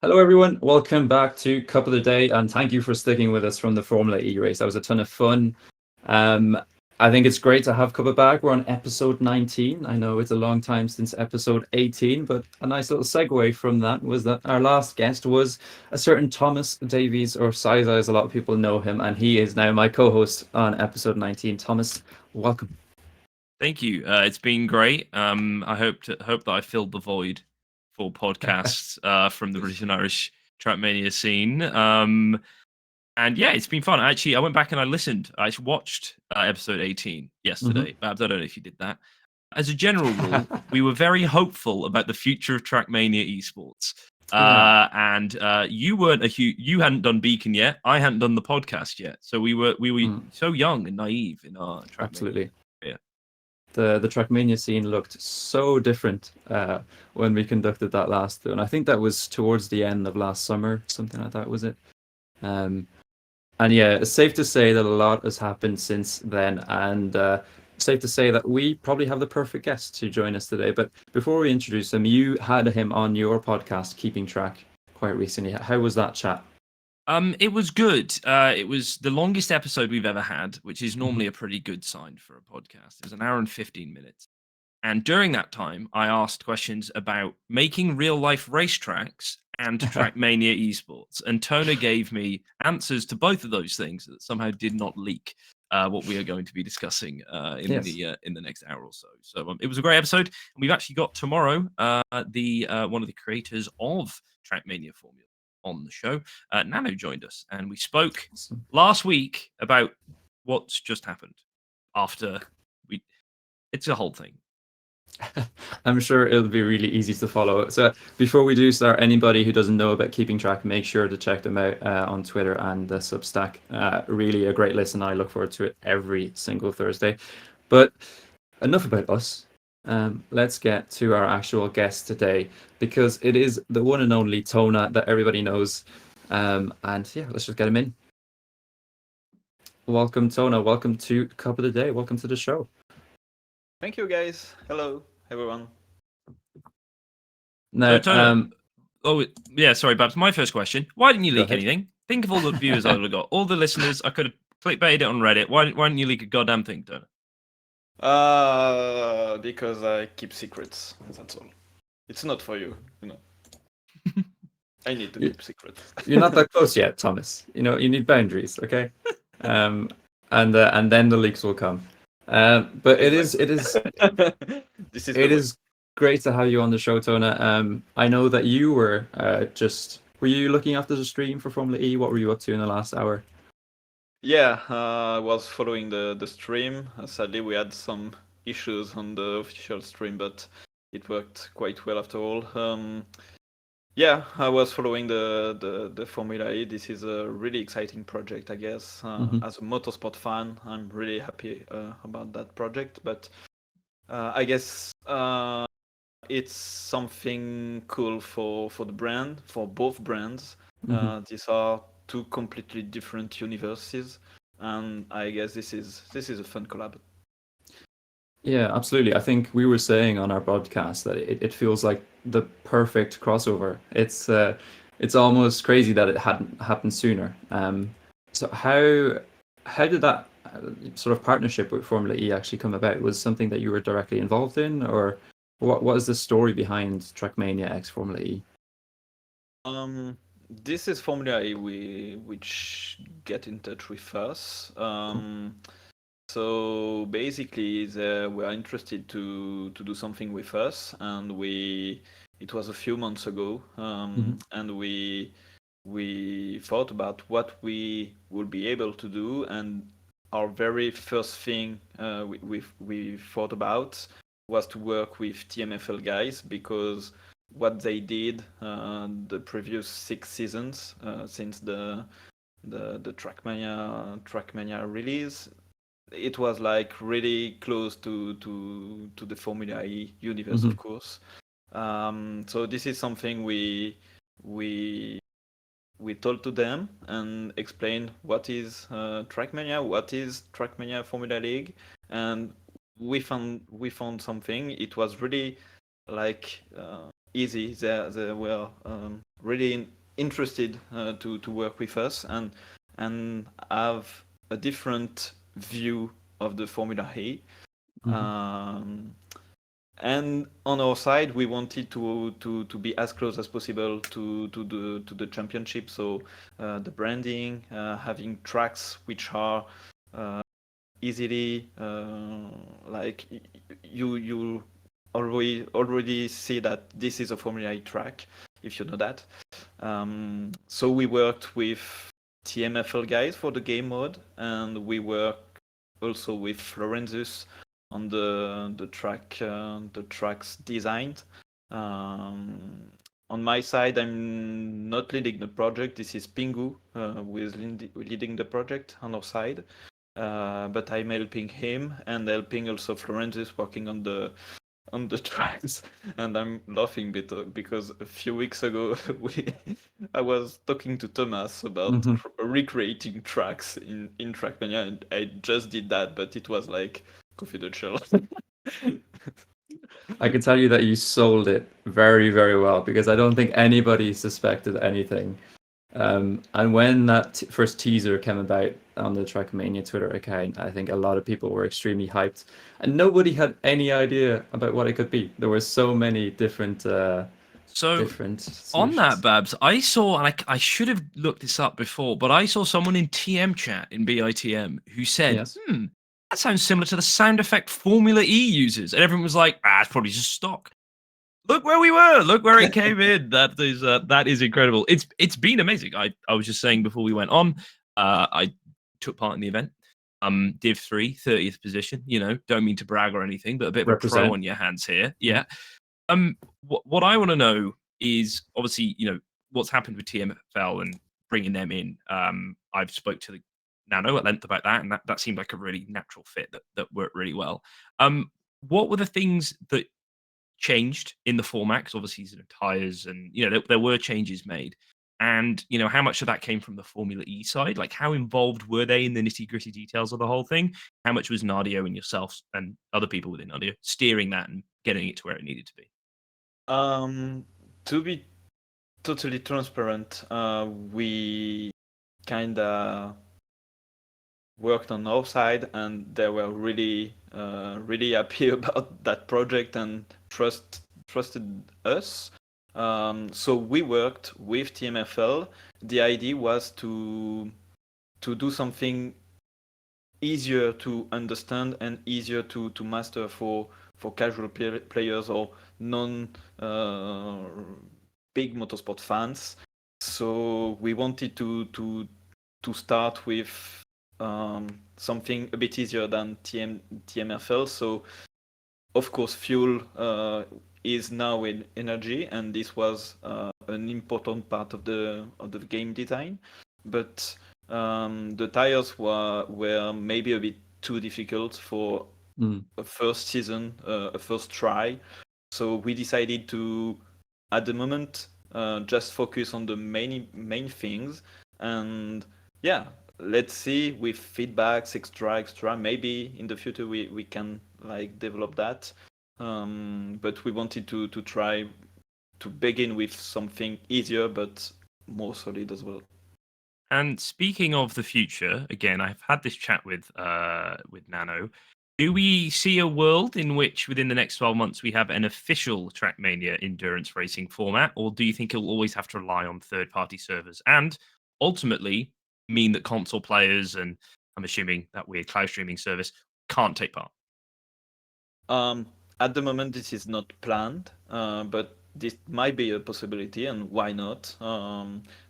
Hello, everyone. Welcome back to Cup of the Day, and thank you for sticking with us from the Formula E race. That was a ton of fun. Um, I think it's great to have Cuppa back. We're on episode 19. I know it's a long time since episode 18, but a nice little segue from that was that our last guest was a certain Thomas Davies, or Siza, as a lot of people know him, and he is now my co-host on episode 19. Thomas, welcome. Thank you. It's been great. I hope that I filled the void for podcasts from the British and Irish Trackmania scene. And yeah, it's been fun. Actually, I went back and I listened. I watched episode 18 yesterday. Babz, I don't know if you did that. As a general rule, we were very hopeful about the future of Trackmania esports. Yeah. And you weren't you hadn't done Beacon yet. I hadn't done the podcast yet. So we were so young and naive in our Trackmania. Absolutely. Yeah. The Trackmania scene looked so different when we conducted that last one. I think that was towards the end of last summer, something like that, was it? And yeah, it's safe to say that a lot has happened since then, and safe to say that we probably have the perfect guest to join us today. But before we introduce him, you had him on your podcast, Keeping Track, quite recently. How was that chat? It was good. It was the longest episode we've ever had, which is normally a pretty good sign for a podcast. It was an hour and 15 minutes. And during that time, I asked questions about making real life racetracks and Trackmania esports. And Tona gave me answers to both of those things that somehow did not leak what we are going to be discussing in the next hour or so. So it was a great episode. And we've actually got tomorrow the one of the creators of Trackmania Formula on the show. Nano joined us, and we spoke last week about what's just happened after we. It's a whole thing. I'm sure it'll be really easy to follow. So before we do start, anybody who doesn't know about Keeping Track, make sure to check them out on Twitter and the Substack. Really a great listen. I look forward to it every single Thursday. But enough about us. Let's get to our actual guest today, because it is the one and only Tona that everybody knows. And yeah, let's just get him in. Welcome, Tona. Welcome to Cup of the Day. Welcome to the show. Thank you, guys. Hello, everyone. Now, Tona, sorry, Babs. My first question: why didn't you leak ahead. anything? Think of all the viewers I would have got, all the listeners. I could have clickbaited it on Reddit. Why didn't you leak a goddamn thing, Tona? Because I keep secrets. That's all. It's not for you, I need to keep secrets. You're not that close yet, Thomas. You need boundaries, okay? And then the leaks will come. But it is great to have you on the show, Tona. I know that you were were you looking after the stream for Formula E? What were you up to in the last hour? Yeah, I was following the stream. Sadly, we had some issues on the official stream, but it worked quite well after all. Yeah, I was following the Formula E. This is a really exciting project, I guess. As a motorsport fan, I'm really happy about that project. But I guess it's something cool for the brand, for both brands. These are two completely different universes, and I guess this is a fun collab. Yeah, absolutely. I think we were saying on our podcast that it feels like the perfect crossover. It's almost crazy that it hadn't happened sooner. So how did that sort of partnership with Formula E actually come about? Was it something that you were directly involved in, or what is the story behind Trackmania X Formula E? This is Formula E which get in touch with us. So basically, they were interested to do something with us, and it was a few months ago, and we thought about what we would be able to do, and our very first thing we thought about was to work with TMFL guys, because what they did the previous 6 seasons since the Trackmania release, it was like really close to the Formula E universe, of course. So this is something we told to them and explained what is Trackmania, what is Trackmania Formula League, and we found something. It was really like easy. They were really interested to work with us and have a different view of the Formula E. And on our side, we wanted to be as close as possible to the championship. So the branding, having tracks which are easily like you already see that this is a Formula E track if you know that. So we worked with TMFL guys for the game mode, and we worked also with Florenzus on the tracks designed. On my side, I'm not leading the project. This is Pingu who is leading the project on our side. But I'm helping him and helping also Florenzus working on the tracks. And I'm laughing because a few weeks ago I was talking to Thomas about recreating tracks in Trackmania, and I just did that, but it was like confidential. I can tell you that you sold it very, very well, because I don't think anybody suspected anything. And when that first teaser came about on the Trackmania Twitter account, I think a lot of people were extremely hyped, and nobody had any idea about what it could be. There were so many different different on that, solutions. Babz, I saw, and I should have looked this up before, but I saw someone in TM chat in BITM who said, Yes. that sounds similar to the sound effect Formula E uses. And everyone was like, it's probably just stock. Look where we were. Look where it came in. That is incredible. It's been amazing. I was just saying before we went on, I took part in the event. Div 3, 30th position. You know, don't mean to brag or anything, but a bit of a pro Represent. on your hands here. Yeah. What I want to know is, obviously, you know, what's happened with TMFL and bringing them in. I've spoke to the Nano at length about that, and that seemed like a really natural fit that worked really well. What were the things that changed in the format? 'Cause obviously, you know, tires and, you know, there were changes made. And, you know, how much of that came from the Formula E side? Like, how involved were they in the nitty-gritty details of the whole thing? How much was Nadio and yourself and other people within Nadio steering that and getting it to where it needed to be? To be totally transparent, we kinda worked on our side, and they were really happy about that project and trusted us. So we worked with TMFL. The idea was to do something easier to understand and easier to master for casual players or non big motorsport fans. So we wanted to start with something a bit easier than TMFL. So of course, fuel is now in energy, and this was an important part of the game design. But the tires were maybe a bit too difficult for a first season, a first try. So we decided to, at the moment, just focus on the main things. And yeah, let's see with feedbacks, extra. Maybe in the future we can like develop that. But we wanted to try to begin with something easier but more solid as well. And speaking of the future, again, I've had this chat with Nano. Do we see a world in which within the next 12 months we have an official Trackmania endurance racing format, or do you think it'll always have to rely on third-party servers and ultimately mean that console players, and I'm assuming that weird cloud streaming service, can't take part? At the moment, this is not planned, but this might be a possibility, and why not?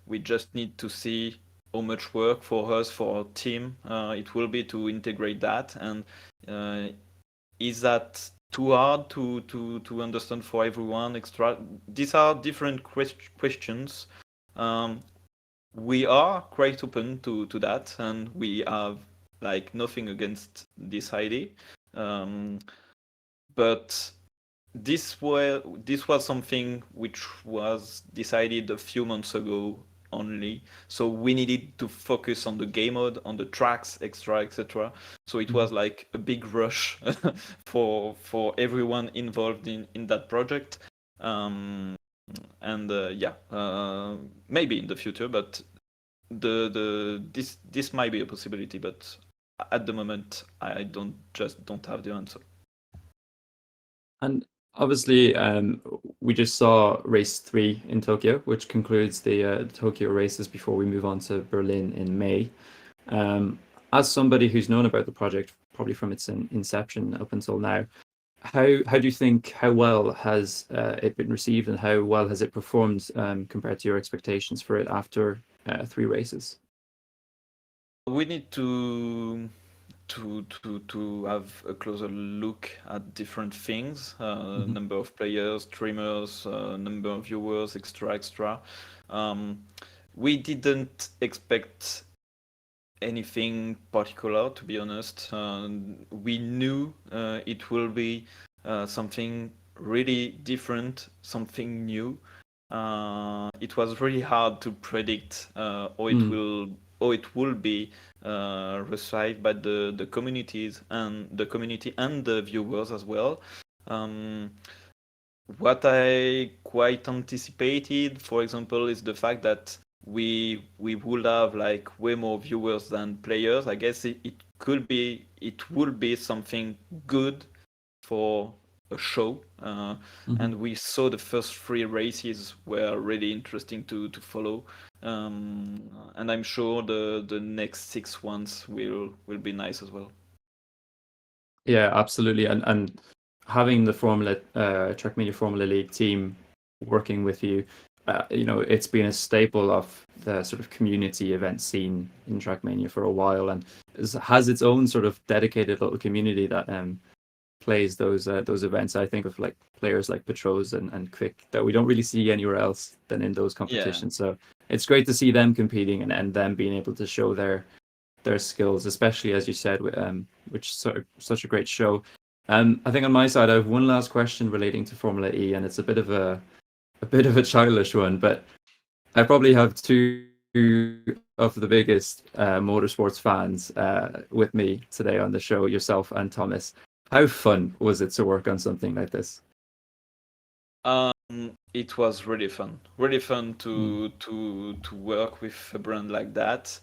We just need to see how much work for us, for our team, it will be to integrate that, and is that too hard to understand for everyone? These are different questions. We are quite open to that, and we have like nothing against this idea. But this was something which was decided a few months ago only. So we needed to focus on the game mode, on the tracks, etc. So it was like a big rush for everyone involved in that project. And maybe in the future, but this might be a possibility, but at the moment I don't have the answer. And obviously, we just saw race 3 in Tokyo, which concludes the Tokyo races before we move on to Berlin in May. As somebody who's known about the project probably from its inception up until now, how do you think, how well has it been received, and how well has it performed compared to your expectations for it after 3 races? We need to have a closer look at different things, number of players, streamers, number of viewers, extra. We didn't expect anything particular, to be honest. We knew it will be something really different, something new. It was really hard to predict how it will be received by the communities and the community and the viewers as well. What I quite anticipated, for example, is the fact that we would have like way more viewers than players. I guess it would be something good for a show. And we saw the first 3 races were really interesting to follow. And I'm sure the next 6 ones will be nice as well. Yeah, absolutely. And having the Trackmania Formula League team working with you, it's been a staple of the sort of community event scene in Trackmania for a while, and has its own sort of dedicated little community that plays those events. I think of like players like Petros and Quick that we don't really see anywhere else than in those competitions. So it's great to see them competing and them being able to show their skills, especially as you said, which is such a great show. I think on my side, I have one last question relating to Formula E, and it's a bit of a childish one, but I probably have 2 of the biggest motorsports fans with me today on the show, yourself and Thomas. How fun was it to work on something like this? It was really fun to work with a brand like that.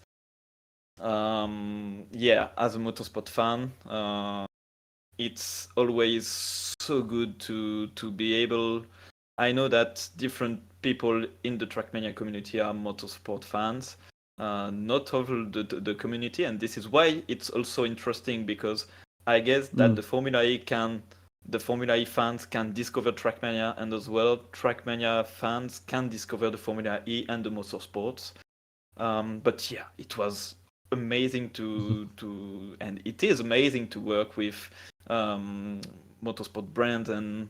As a motorsport fan, it's always so good to be able. I know that different people in the Trackmania community are motorsport fans, not all the community, and this is why it's also interesting, because I guess that the Formula E fans can discover Trackmania, and as well Trackmania fans can discover the Formula E and the motorsports. But yeah, it was amazing and it is amazing to work with motorsport brands and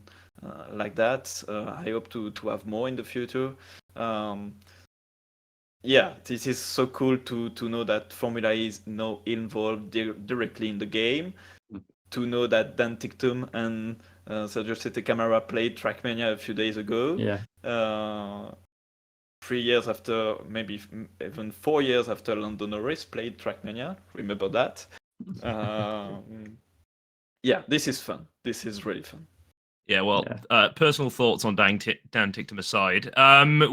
like that. I hope to have more in the future. This is so cool to know that Formula E is now involved directly in the game. To know that Dan Tictum and Sergio Sette Camara played Trackmania a few days ago. Yeah. 3 years after, maybe even 4 years after Lando Norris played Trackmania. Remember that? This is fun. This is really fun. Yeah, well, personal thoughts on Dan Tictum aside,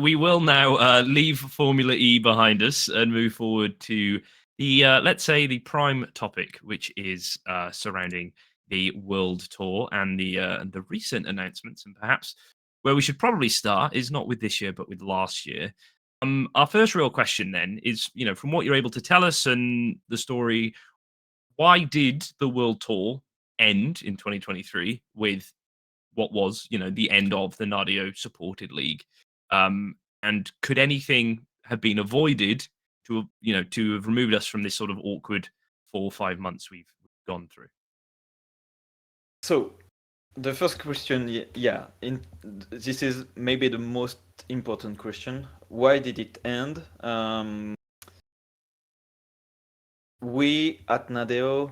we will now leave Formula E behind us and move forward to the, let's say, the prime topic, which is surrounding the World Tour and the recent announcements. And perhaps where we should probably start is not with this year, but with last year. Our first real question then is, from what you're able to tell us and the story, why did the World Tour end in 2023 with what was, the end of the Nadio supported league? And could anything have been avoided to have removed us from this sort of awkward 4 or 5 months we've gone through? So the first question, this is maybe the most important question. Why did it end? We at Nadeo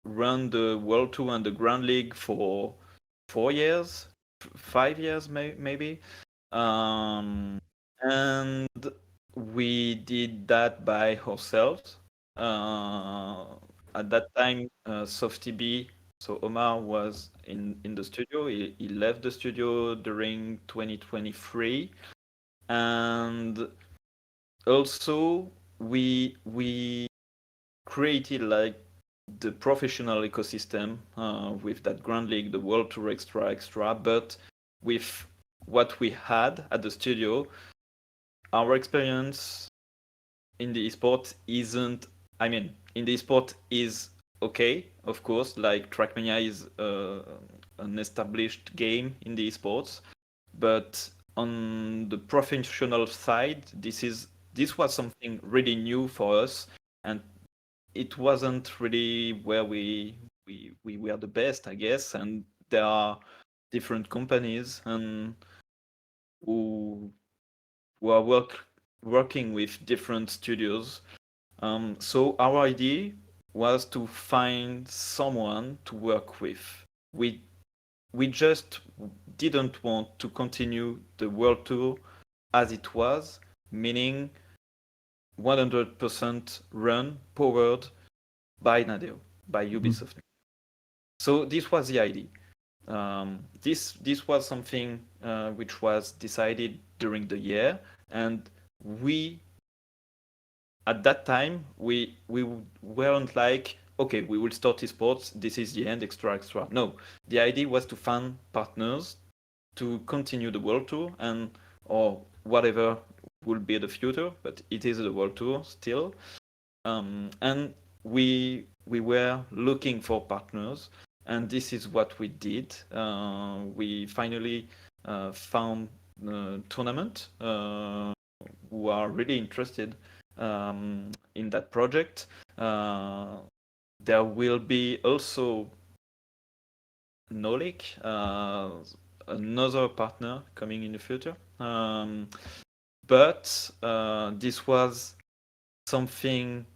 run the World Tour and the Grand League for 4 years, 5 years maybe. And we did that by ourselves. At that time, SoftTB So Omar was in the studio. He left the studio during 2023, and also we created like the professional ecosystem with that Grand League, the World Tour Extra, but with what we had at the studio, our experience in the esport isn't. I mean, in the esport is okay, of course. Like Trackmania is an established game in the esports, but on the professional side, this was something really new for us, and it wasn't really where we were the best, I guess. And there are different companies and who who are working with different studios. So our idea was to find someone to work with. We we just didn't want to continue the world tour as it was, meaning 100% run powered by Nadeo, by Ubisoft. So this was the idea. This was something which was decided during the year, and we at that time we weren't like, okay, we will start esports, this is the end, extra. No, the idea was to find partners to continue the world tour and or whatever will be the future, but it is the world tour still. And we were looking for partners, and this is what we did. We finally found a tournament who are really interested in that project. There will be also Nolik, another partner coming in the future. But this was something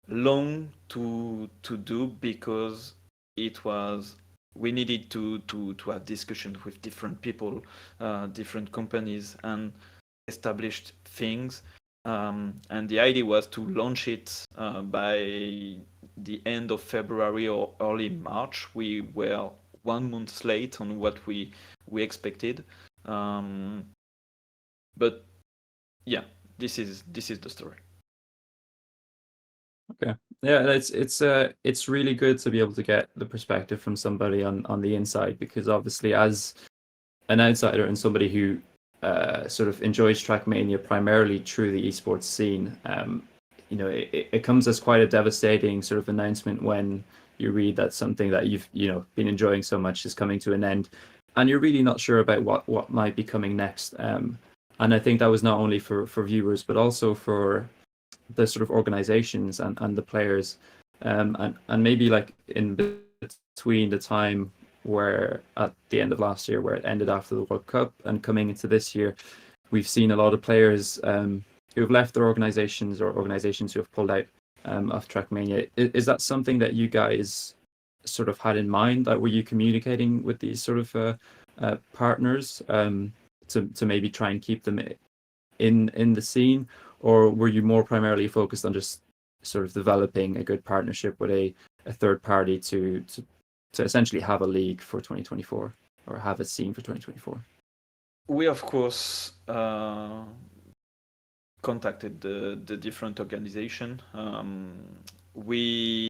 long to do because it was we needed to have discussions with different people, different companies, and established things. And the idea was to launch it by the end of February or early March. We were 1 month late on what we expected, but yeah, this is the story. Okay. Yeah, it's really good to be able to get the perspective from somebody on the inside, because obviously as an outsider and somebody who sort of enjoys Trackmania primarily through the esports scene, you know, it comes as quite a devastating sort of announcement when you read that something that you've been enjoying so much is coming to an end, and you're really not sure about what might be coming next. And I think that was not only for viewers but also for the sort of organizations and the players, and maybe like in between the time where at the end of last year where it ended after the World Cup and coming into this year, we've seen a lot of players who have left their organizations or organizations who have pulled out of Trackmania. Is that something that you guys sort of had in mind? That were you communicating with these sort of partners to maybe try and keep them in the scene, or were you more primarily focused on just sort of developing a good partnership with a third party to essentially have a league for 2024 or have a scene for 2024? We of course contacted the different organization. We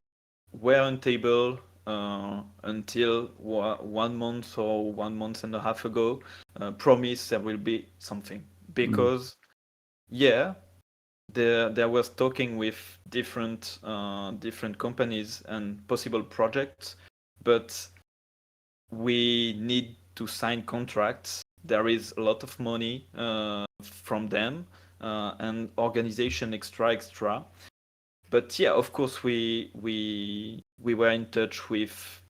weren't able until 1 month or 1 month and a half ago promise there will be something, because there was talking with different companies and possible projects, but we need to sign contracts. There is a lot of money from them and organization extra. But yeah, of course we were in touch with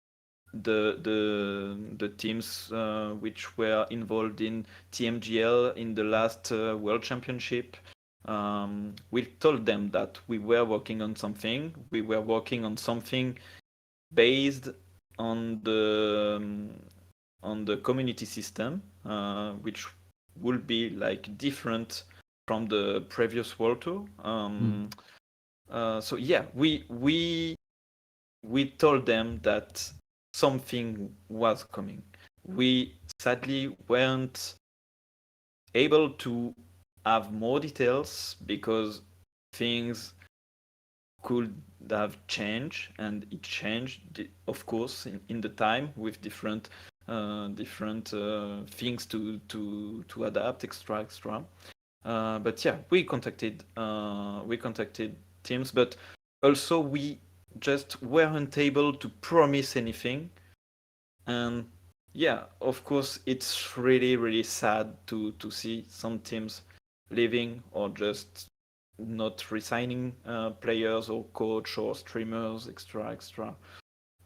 the teams which were involved in TMGL in the last World Championship. We told them that we were working on something. We were working on something based on the community system, which will be like different from the previous World Tour. So yeah, we told them that something was coming. We sadly weren't able to have more details because things could have changed, and it changed, of course, in the time with different things to adapt, extra. But yeah, we contacted teams, but also we just weren't able to promise anything. And yeah, of course, it's really sad to see some teams leaving or just not resigning players or coach or streamers, extra.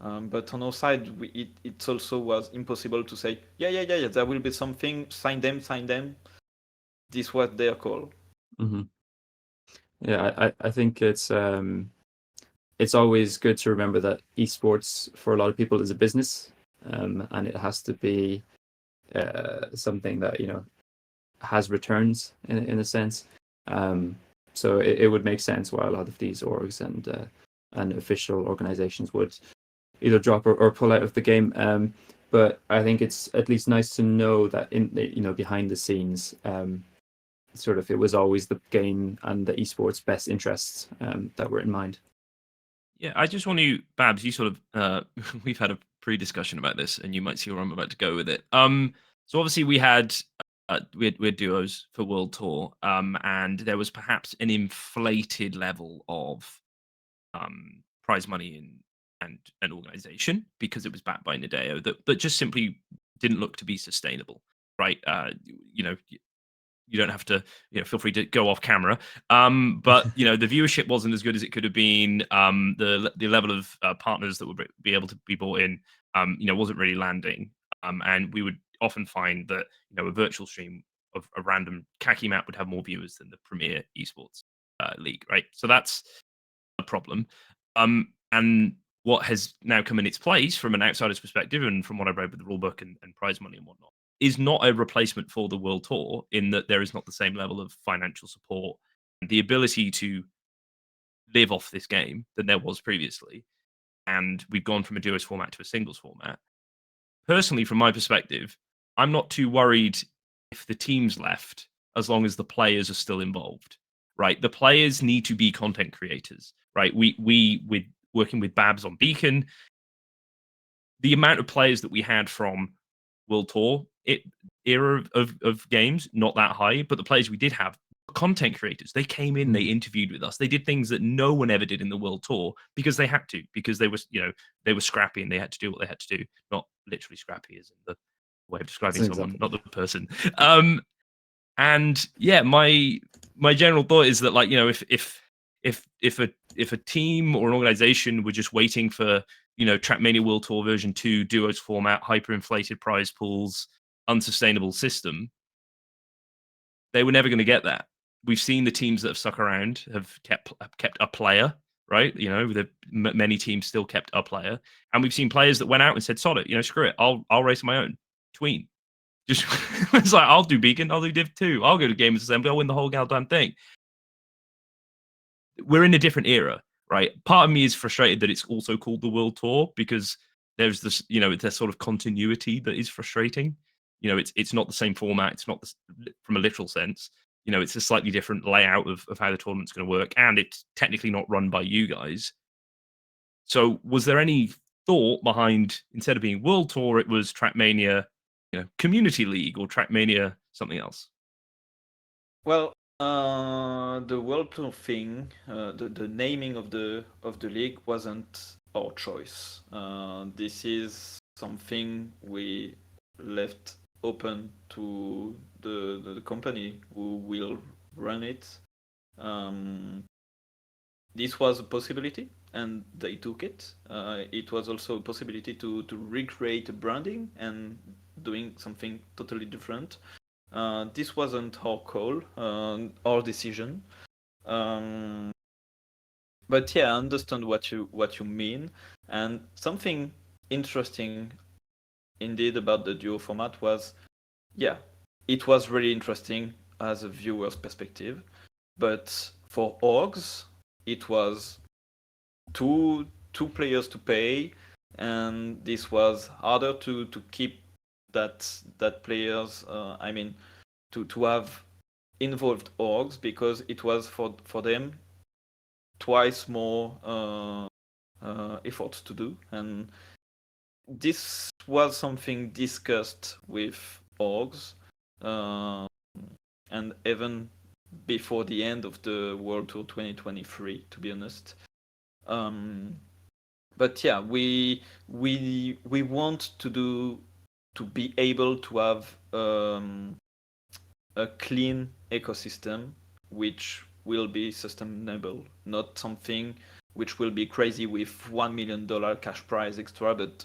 But on our side, it also was impossible to say, yeah, there will be something, sign them. This was their call. Mm-hmm. Yeah, I think it's always good to remember that esports for a lot of people is a business, and it has to be something that has returns in a sense. So it would make sense why a lot of these orgs and official organizations would either drop or pull out of the game. But I think it's at least nice to know that behind the scenes, sort of it was always the game and the esports best interests that were in mind. Yeah, I just want to, Babz, you sort of, we've had a pre-discussion about this, and you might see where I'm about to go with it. So obviously we had duos for World Tour, and there was perhaps an inflated level of prize money and organization because it was backed by Nadeo that just simply didn't look to be sustainable, right? You don't have to, feel free to go off camera. But the viewership wasn't as good as it could have been. The level of partners that would be able to be brought in, wasn't really landing. And we would often find that a virtual stream of a random khaki map would have more viewers than the premier esports league, right? So that's a problem. And what has now come in its place from an outsider's perspective, and from what I've read with the rulebook and prize money and whatnot, is not a replacement for the World Tour, in that there is not the same level of financial support and the ability to live off this game than there was previously. And we've gone from a duos format to a singles format. Personally, from my perspective, I'm not too worried if the team's left, as long as the players are still involved, right? The players need to be content creators, right? We with working with Babz on Beacon, the amount of players that we had from World Tour era of games, not that high, but the players we did have were content creators. They came in, they interviewed with us, they did things that no one ever did in the World Tour because they had to, because they were scrappy and they had to do what they had to do. Not literally scrappy as in the way of describing That's an someone, example. not the person. And yeah, my general thought is that, like, if a team or an organization were just waiting for Trackmania World Tour version 2 duos format, hyperinflated prize pools, unsustainable system, they were never going to get that. We've seen the teams that have stuck around have kept a player, right? Many teams still kept a player, and we've seen players that went out and said, "Sod it, screw it, I'll race my own tween." Just it's like, I'll do Beacon, I'll do Div 2, I'll go to Gamers Assembly, I'll win the whole goddamn thing. We're in a different era, right? Part of me is frustrated that it's also called the World Tour, because there's this, it's a sort of continuity that is frustrating. It's not the same format. It's not from a literal sense. It's a slightly different layout of how the tournament's going to work, and it's technically not run by you guys. So was there any thought behind, instead of being World Tour, it was Trackmania, Community League, or Trackmania something else? Well, the World Tour thing, the naming of the league wasn't our choice. This is something we left open to the company who will run it. This was a possibility, and they took it. It was also a possibility to recreate branding and doing something totally different. This wasn't our call, our decision. But yeah, I understand what you mean. And something interesting indeed about the duo format was, yeah, it was really interesting as a viewer's perspective. But for orgs, it was two players to pay, and this was harder to keep that players. I mean, to have involved orgs, because it was for them twice more efforts to do, and this was something discussed with orgs, and even before the end of the World Tour 2023, to be honest. But yeah, we want to be able to have a clean ecosystem which will be sustainable, not something which will be crazy with $1 million cash prize extra, but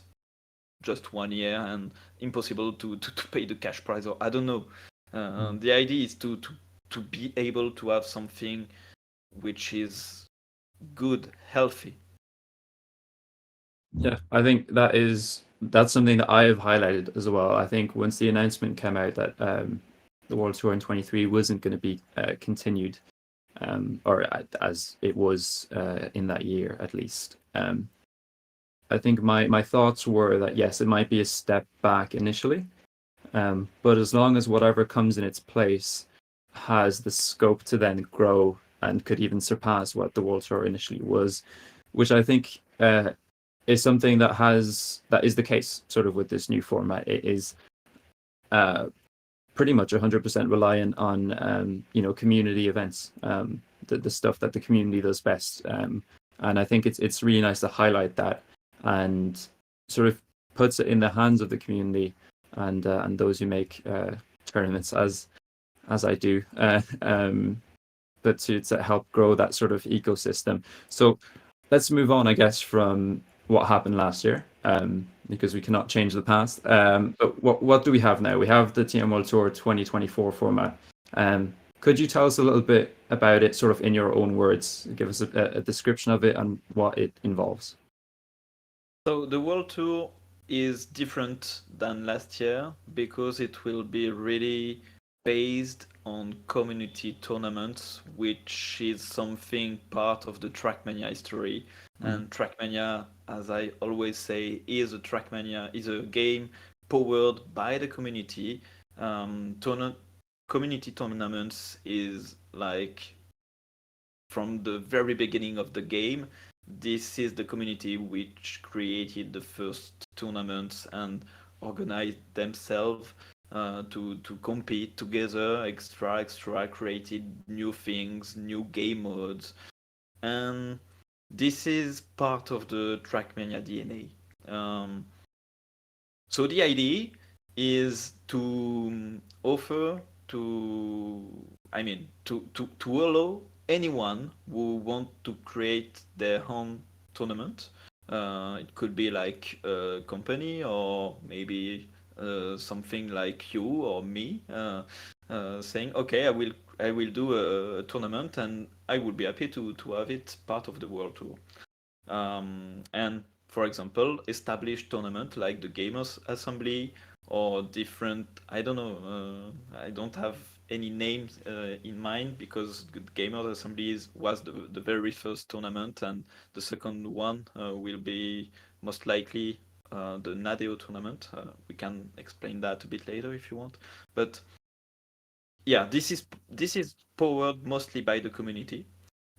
just 1 year and impossible to pay the cash prize, or I don't know. The idea is to be able to have something which is good, healthy. Yeah, I think that's something that I have highlighted as well. I think once the announcement came out that the World Tour in 23 wasn't going to be continued, or as it was in that year at least. I think my thoughts were that yes, it might be a step back initially, but as long as whatever comes in its place has the scope to then grow and could even surpass what the World Tour initially was, which I think is something that is the case sort of with this new format. It is pretty much 100% reliant on community events, the stuff that the community does best, and I think it's really nice to highlight that and sort of puts it in the hands of the community and those who make tournaments as I do, but to help grow that sort of ecosystem. So let's move on, I guess, from what happened last year, because we cannot change the past. But what do we have now? We have the TM World Tour 2024 format. Could you tell us a little bit about it, sort of in your own words? Give us a description of it and what it involves. So the World Tour is different than last year because it will be really based on community tournaments, which is something part of the Trackmania history. And Trackmania, as I always say, is a game powered by the community. Community tournaments is like from the very beginning of the game. This is the community which created the first tournaments and organized themselves to compete together, extra, created new things, new game modes, and this is part of the Trackmania DNA. So the idea is to offer to allow anyone who want to create their own tournament. It could be like a company or maybe something like you or me saying, okay, I will do a tournament and I would be happy to have it part of the World Tour. And for example, established tournament like the Gamers Assembly or different, I don't know, I don't have any names in mind because the Gamers Assembly was the very first tournament, and the second one will be most likely the Nadeo tournament. We can explain that a bit later if you want. But yeah, this is powered mostly by the community,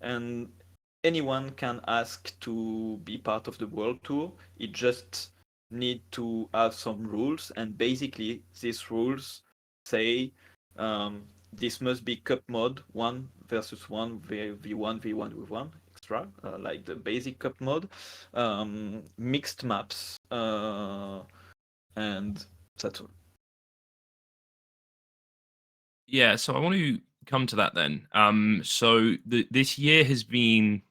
and anyone can ask to be part of the World Tour. It just need to have some rules, and basically these rules say this must be cup mode 1 versus 1 v1 v1 with 1 extra, like the basic cup mode, mixed maps, and that's all. Yeah, so I want to come to that then. So this year has been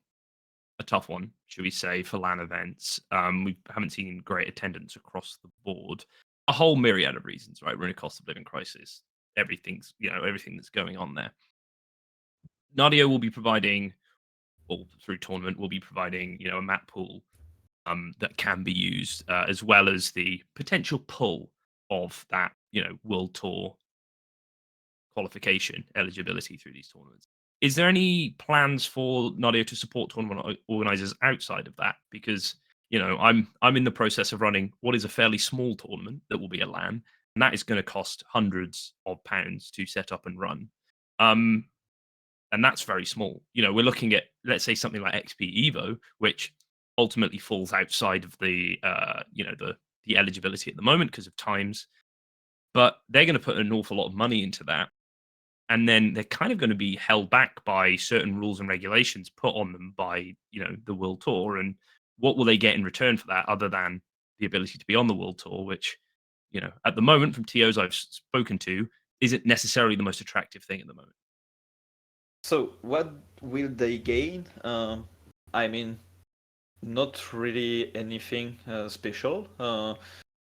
a tough one, should we say, for LAN events. We haven't seen great attendance across the board. A whole myriad of reasons, right? We're in a cost of living crisis. Everything that's going on there. Nadio will be providing, or through tournament, will be providing, a map pool that can be used, as well as the potential pull of that, World Tour qualification eligibility through these tournaments. Is there any plans for Nadia to support tournament organizers outside of that? Because I'm in the process of running what is a fairly small tournament that will be a LAN, and that is going to cost hundreds of pounds to set up and run. And that's very small. We're looking at, let's say, something like XP Evo, which ultimately falls outside of the eligibility at the moment because of times. But they're going to put an awful lot of money into that, and then they're kind of going to be held back by certain rules and regulations put on them by the World Tour. And what will they get in return for that, other than the ability to be on the World Tour, which at the moment, from TOs I've spoken to, isn't necessarily the most attractive thing at the moment. So what will they gain? I mean, not really anything special.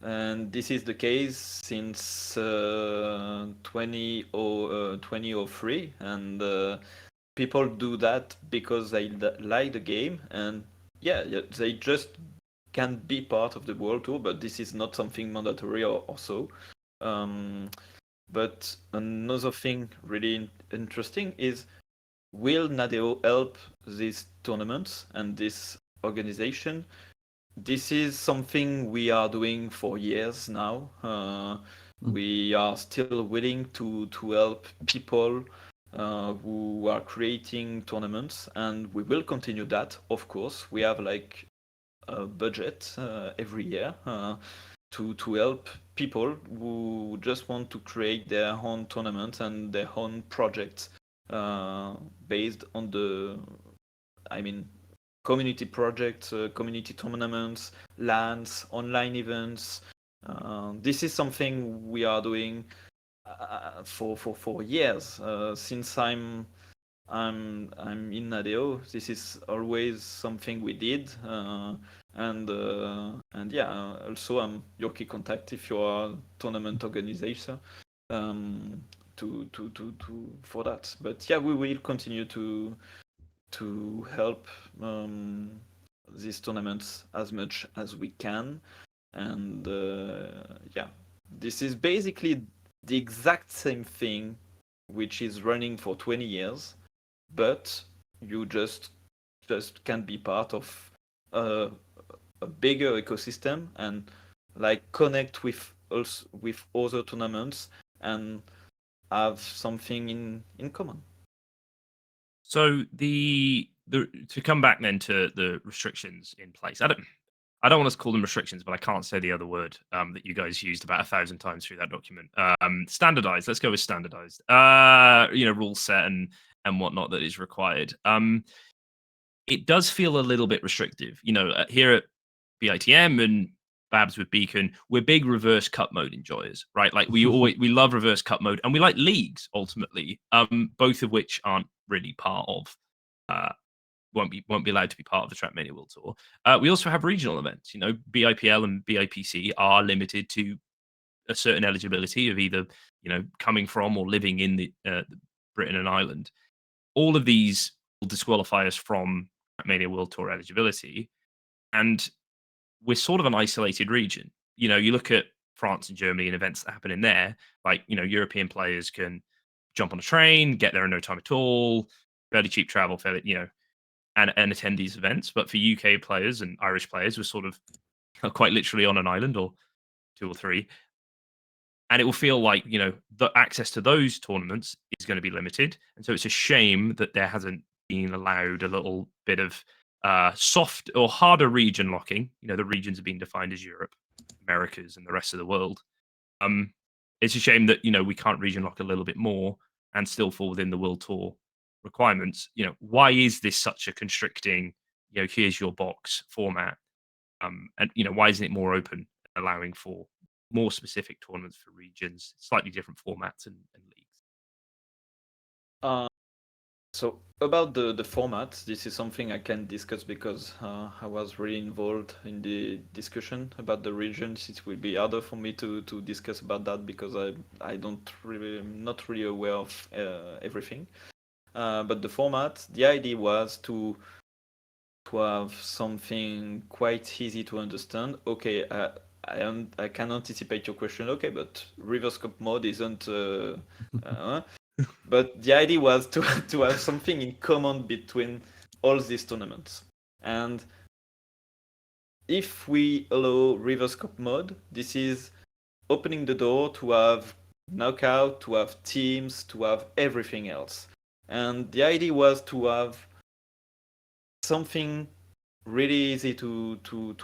And this is the case since 2003, and people do that because they like the game, and yeah, they just can be part of the World Tour, but this is not something mandatory or so. But another thing really interesting is, will Nadeo help these tournaments and this organization? This is something we are doing for years now. We are still willing to help people who are creating tournaments, and we will continue that, of course. We have like a budget every year to help people who just want to create their own tournaments and their own projects based on community projects, community tournaments, LANs, online events. This is something we are doing for years. Since I'm in Nadeo, this is always something we did. And yeah, also I'm your key contact if you are a tournament organizer for that. But yeah, we will continue to help these tournaments as much as we can. And yeah, this is basically the exact same thing which is running for 20 years, but you just can be part of a bigger ecosystem and like connect with other tournaments and have something in common. So to come back then to the restrictions in place, I don't want to call them restrictions, but I can't say the other word that you guys used about 1,000 times through that document. Standardized. Let's go with standardized. Rule set and whatnot that is required. It does feel a little bit restrictive. Here at BITM and Babz with Beacon, we're big reverse cup mode enjoyers, right? Like we love reverse cup mode, and we like leagues ultimately, both of which aren't really part of won't be allowed to be part of the Trackmania World Tour. We also have regional events. BIPL and BIPC are limited to a certain eligibility of either coming from or living in the Britain and Ireland. All of these will disqualify us from Trackmania World Tour eligibility, and we're sort of an isolated region. You look at France and Germany and events that happen in there, like European players can jump on a train, get there in no time at all, fairly cheap travel, and attend these events. But for UK players and Irish players, we're sort of quite literally on an island or two or three. And it will feel like, the access to those tournaments is going to be limited. And so it's a shame that there hasn't been allowed a little bit of soft or harder region locking. The regions are being defined as Europe, Americas, and the rest of the world. It's a shame that, we can't region lock a little bit more and still fall within the World Tour requirements. Why is this such a constricting, here's your box format? And why isn't it more open, allowing for more specific tournaments for regions, slightly different formats and leagues? So about the format, this is something I can discuss because I was really involved in the discussion about the regions. It will be harder for me to discuss about that because I'm not really aware of everything. But the format, the idea was to have something quite easy to understand. Okay, I can anticipate your question. Okay, but reverse cup mode isn't. But the idea was to have something in common between all these tournaments. And if we allow reverse cup mode, this is opening the door to have knockout, to have teams, to have everything else. And the idea was to have something really easy to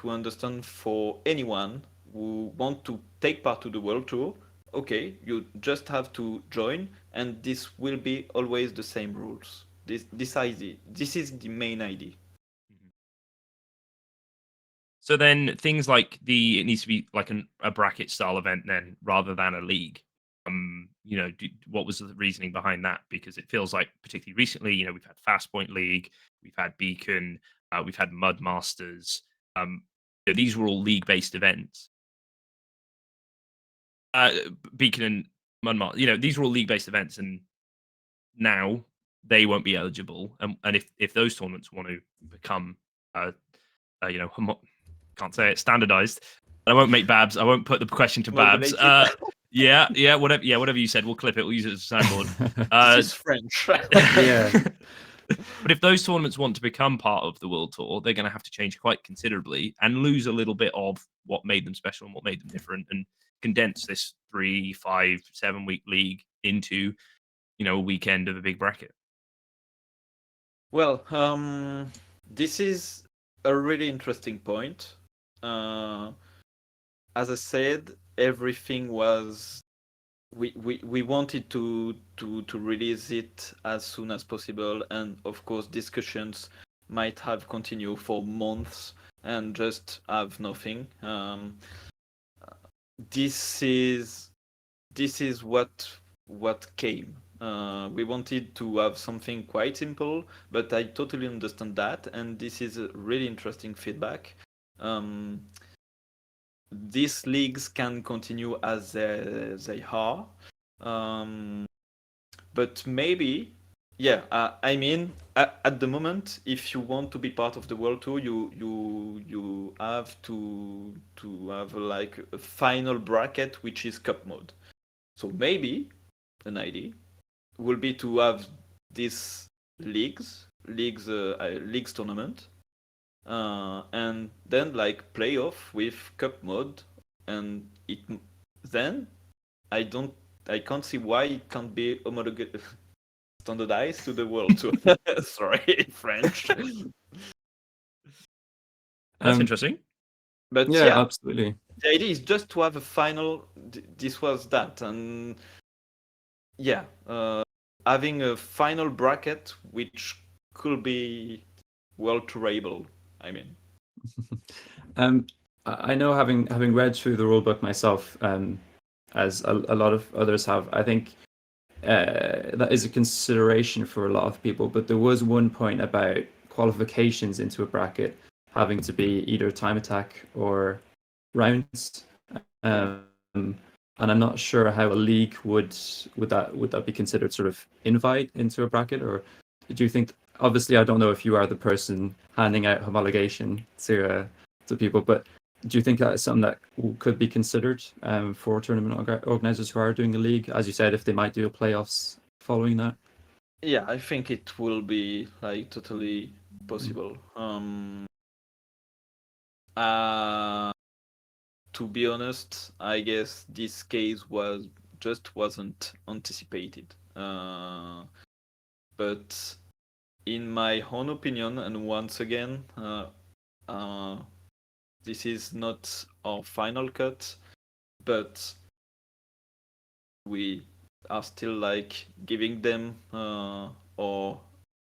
understand for anyone who want to take part to the world tour. Okay, you just have to join, and this will be always the same rules. This idea, this is the main idea. So then things like it needs to be like a bracket style event then rather than a league. What was the reasoning behind that? Because it feels like particularly recently, we've had Fast Point League, we've had Beacon, we've had Mud Masters. These were all league-based events. Beacon and Mud Masters, these were all league-based events, and now they won't be eligible. And if those tournaments want to become, can't say it, standardized. I won't make Babz. I won't put the question to Babz. Whatever you said, we'll clip it. We'll use it as a soundboard. This is French. Yeah. But if those tournaments want to become part of the World Tour, they're going to have to change quite considerably and lose a little bit of what made them special and what made them different, and condense this 3, 5, 7 week league into, a weekend of a big bracket. Well, this is a really interesting point. As I said, everything was we wanted to release it as soon as possible, and of course discussions might have continued for months and just have nothing. This is what came. We wanted to have something quite simple, but I totally understand that, and this is a really interesting feedback. These leagues can continue as they are, but maybe, I mean, at the moment, if you want to be part of the World Tour, you have to have like a final bracket, which is cup mode. So maybe an idea will be to have these leagues tournament, and then like playoff with cup mode, and then I can't see why it can't be homologated, standardized to the world tour. Sorry, French. That's interesting. But yeah, absolutely. The idea is just to have a final. This was that, and having a final bracket which could be world tourable. I mean, I know, having read through the rulebook myself, as a lot of others have, I think that is a consideration for a lot of people. But there was one point about qualifications into a bracket having to be either time attack or rounds, and I'm not sure how a league would that be considered sort of invite into a bracket, or do you think? Obviously, I don't know if you are the person handing out homologation to people, but do you think that is something that could be considered for tournament organizers who are doing a league? As you said, if they might do a playoffs following that. Yeah, I think it will be like totally possible. To be honest, I guess this case wasn't anticipated. But in my own opinion, and once again, this is not our final cut, but we are still like giving them our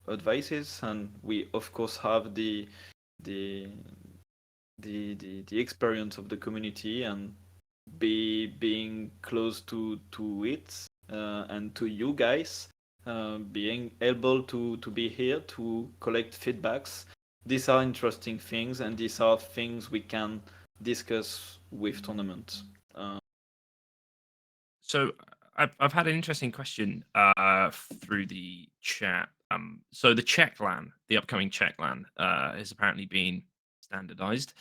advices, and we of course have the experience of the community, and being close to it, and to you guys, being able to be here to collect feedbacks. These are interesting things, and these are things we can discuss with tournaments. So I've had an interesting question through the chat. So the Czech LAN, the upcoming Czech LAN, has apparently been standardized.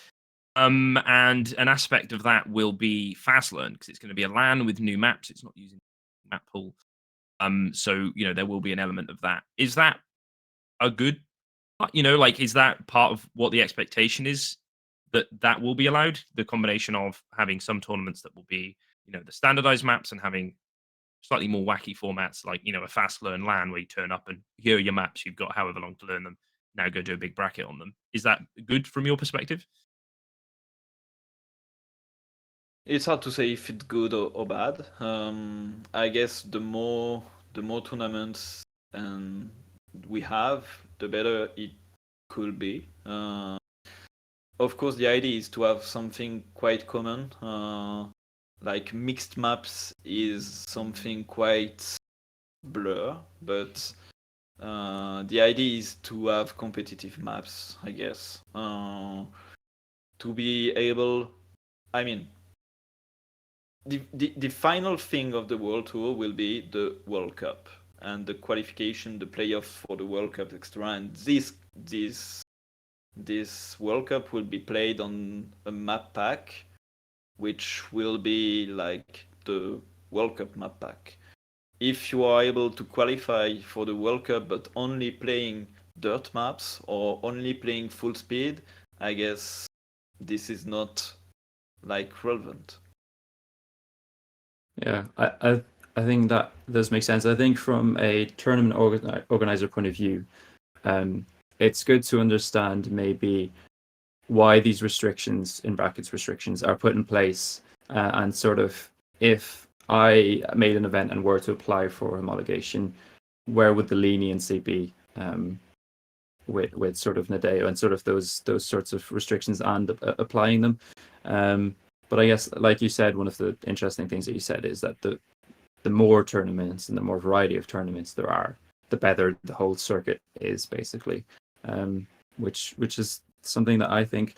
And an aspect of that will be fast learn, because it's going to be a LAN with new maps. It's not using map pool. So there will be an element of that. Is that a good, is that part of what the expectation is that will be allowed. The combination of having some tournaments that will be, the standardized maps and having slightly more wacky formats like, a fast learn LAN where you turn up and here are your maps. You've got however long to learn them. Now go do a big bracket on them. Is that good from your perspective? It's hard to say if it's good or bad. I guess the more tournaments we have, the better it could be. Of course, the idea is to have something quite common. Like mixed maps is something quite blur, but the idea is to have competitive maps, I guess. To be able, I mean, the final thing of the World Tour will be the World Cup and the qualification, the playoff for the World Cup, etc. And this World Cup will be played on a map pack, which will be like the World Cup map pack. If you are able to qualify for the World Cup but only playing dirt maps or only playing full speed, I guess this is not like relevant. Yeah, I think that does make sense. I think from a tournament organizer point of view, it's good to understand maybe why these restrictions, in brackets restrictions, are put in place, and sort of if I made an event and were to apply for homologation, where would the leniency be with sort of Nadeo and sort of those sorts of restrictions and applying them. But I guess, like you said, one of the interesting things that you said is that the more tournaments and the more variety of tournaments there are, the better the whole circuit is, basically. Which is something that I think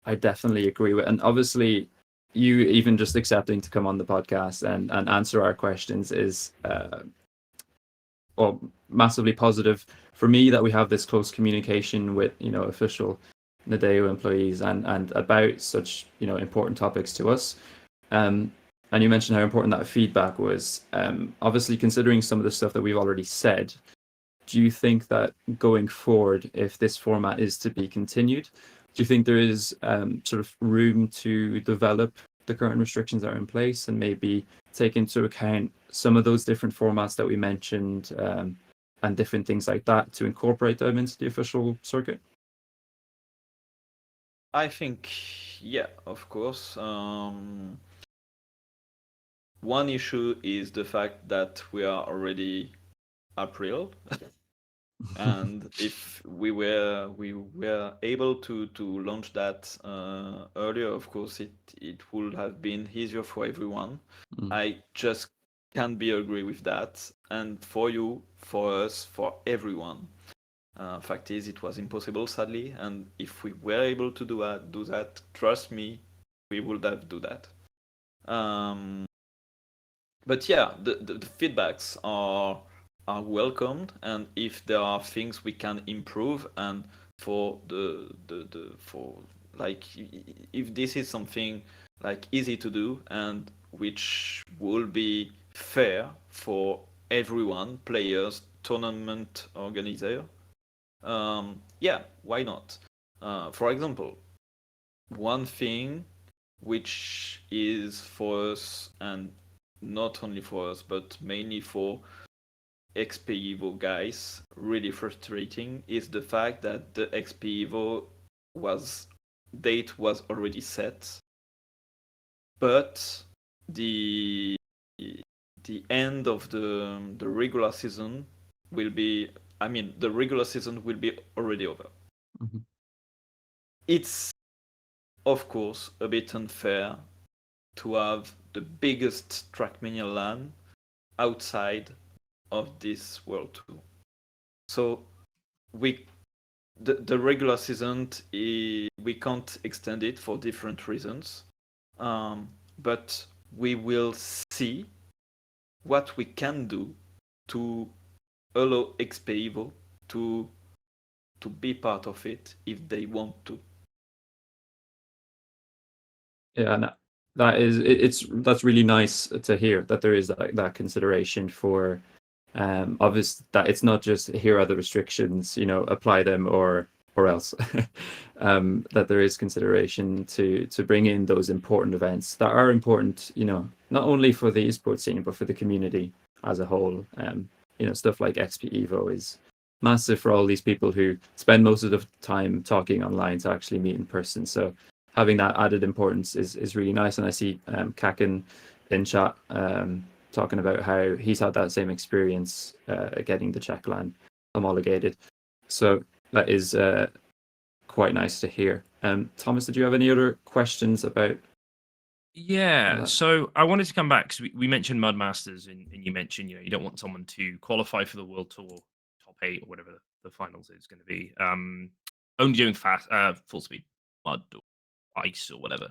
I definitely agree with. And obviously, you even just accepting to come on the podcast and answer our questions is massively positive for me, that we have this close communication with official Nadeo employees and about such important topics to us. And you mentioned how important that feedback was. Obviously, considering some of the stuff that we've already said, do you think that going forward, if this format is to be continued, do you think there is sort of room to develop the current restrictions that are in place and maybe take into account some of those different formats that we mentioned and different things like that to incorporate them into the official circuit? I think, yeah, of course. One issue is the fact that we are already April. And if we were able to launch that earlier, of course it would have been easier for everyone. I just can't be agree with that. And for you, for us, for everyone, fact is it was impossible, sadly. And if we were able to do that, trust me, we would have do that. But yeah, the feedbacks are welcomed, and if there are things we can improve, and for for like if this is something like easy to do and which will be fair for everyone, players, tournament organizer, yeah, why not? For example, one thing which is for us, and not only for us but mainly for XP Evo guys, really frustrating, is the fact that the XP Evo date was already set, but the end of the regular season will be, the regular season will be already over. Mm-hmm. It's of course a bit unfair to have the biggest Trackmania LAN outside of this World Tour. So the regular season, we can't extend it for different reasons, but we will see what we can do to allow XP Evo to be part of it if they want to. Yeah, no, that's really nice to hear that there is that consideration for obvious, that it's not just here are the restrictions, apply them or or else. That there is consideration to bring in those important events that are important, not only for the esports scene but for the community as a whole. Stuff like XP Evo is massive for all these people who spend most of the time talking online to actually meet in person. So having that added importance is really nice. And I see Kakin in chat talking about how he's had that same experience getting the Czech LAN homologated. So that is quite nice to hear. Thomas, did you have any other questions about? Yeah, so I wanted to come back because we mentioned Mud Masters, and you mentioned you don't want someone to qualify for the World Tour top 8 or whatever the finals is going to be. Only doing full speed mud or ice or whatever.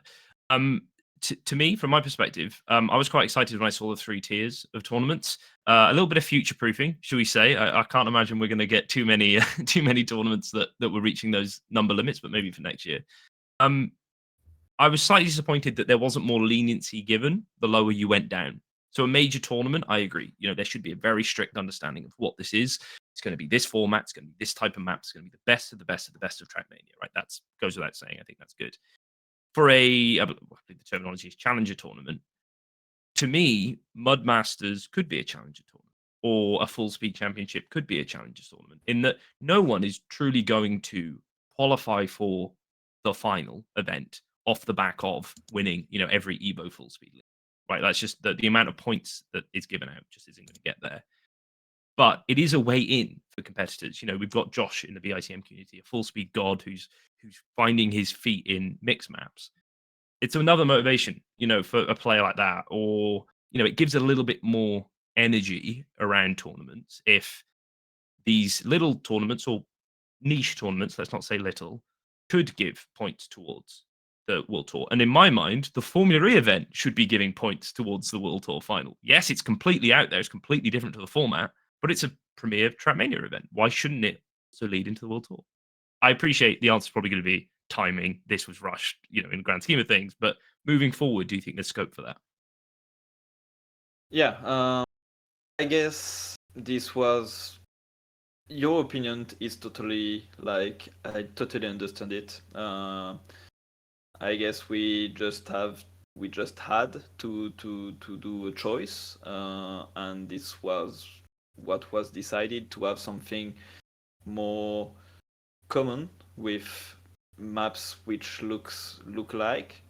To me, from my perspective, I was quite excited when I saw the 3 tiers of tournaments. A little bit of future proofing, should we say? I can't imagine we're going to get too many tournaments that were reaching those number limits, but maybe for next year. I was slightly disappointed that there wasn't more leniency given the lower you went down. So a major tournament, I agree. There should be a very strict understanding of what this is. It's going to be this format. It's going to be this type of map. It's going to be the best of the best of the best of Trackmania, right? That goes without saying. I think that's good. For I think the terminology is challenger tournament. To me, Mud Masters could be a challenger tournament, or a full speed championship could be a challenger tournament, in that no one is truly going to qualify for the final event off the back of winning, every Evo full speed league, right? That's just the amount of points that is given out just isn't going to get there. But it is a way in for competitors. We've got Josh in the BITM community, a full speed god who's finding his feet in mixed maps. It's another motivation, for a player like that, or it gives a little bit more energy around tournaments if these little tournaments or niche tournaments, let's not say little, could give points towards the World Tour. And in my mind, the Formula E event should be giving points towards the World Tour final. Yes, it's completely out there. It's completely different to the format, but it's a premier Trackmania event. Why shouldn't it also lead into the World Tour? I appreciate the answer is probably going to be timing. This was rushed, in the grand scheme of things. But moving forward, do you think there's scope for that? Yeah, I guess this was your opinion is totally I totally understand it. I guess we just had to do a choice, and this was what was decided, to have something more common with maps which look like.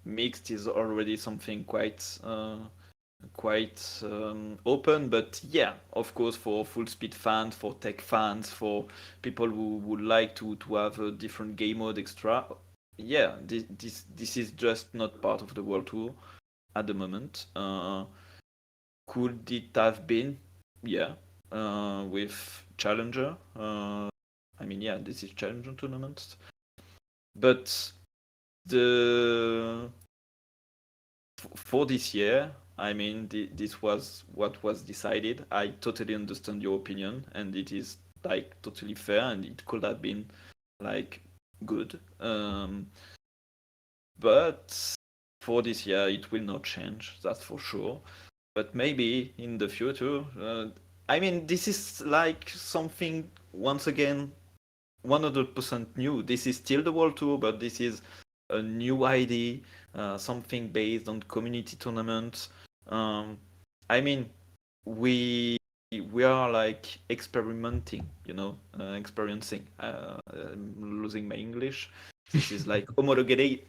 Mixed is already something quite open, but yeah, of course, for full speed fans, for tech fans, for people who would like to have a different game mode extra, yeah, this is just not part of the World Tour at the moment. Could it have been? Yeah, with Challenger. Yeah, this is Challenger tournaments, but for this year, this was what was decided. I totally understand your opinion, and it is totally fair, and it could have been good. But for this year, it will not change. That's for sure. But maybe in the future, this is something once again 100% new. This is still the World Tour, but this is a new idea, something based on community tournaments. We are experimenting, experiencing. I'm losing my English. This is homologated.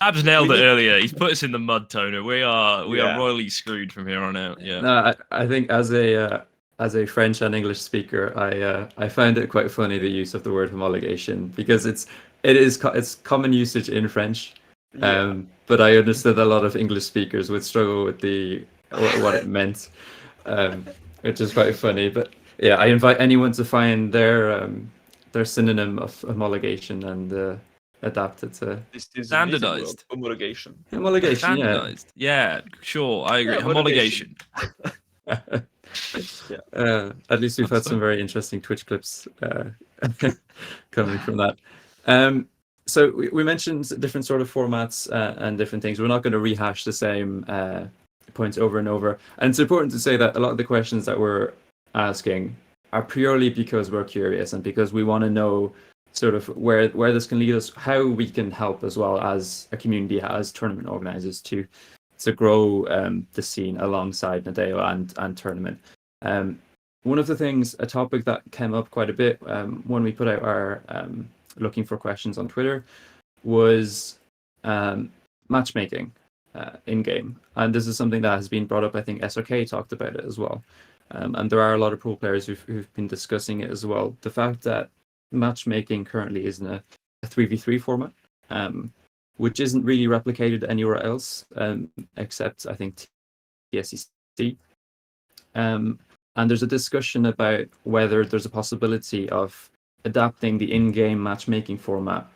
Babz nailed it earlier. He's put us in the mud, Tona. We are royally screwed from here on out. Yeah. No, I think as a French and English speaker, I found it quite funny, the use of the word homologation, because it's common usage in French, but I understood a lot of English speakers would struggle with what it meant, which is quite funny. But yeah, I invite anyone to find their synonym of homologation and adapt it to this is standardized homologation. Homologation, standardized. Yeah, sure, I agree. Yeah, homologation. Yeah. At least we've had some very interesting Twitch clips coming from that. So we mentioned different sort of formats and different things. We're not going to rehash the same points over and over. And it's important to say that a lot of the questions that we're asking are purely because we're curious and because we want to know sort of where this can lead us, how we can help as well as a community, as tournament organizers to grow the scene alongside Nadeo and tournament. One of the things, a topic that came up quite a bit when we put out our looking for questions on Twitter was matchmaking in game, and this is something that has been brought up. I think SRK talked about it as well, and there are a lot of pro players who've been discussing it as well. The fact that matchmaking currently is in a 3v3 format, which isn't really replicated anywhere else except I think TSEC. And there's a discussion about whether there's a possibility of adapting the in-game matchmaking format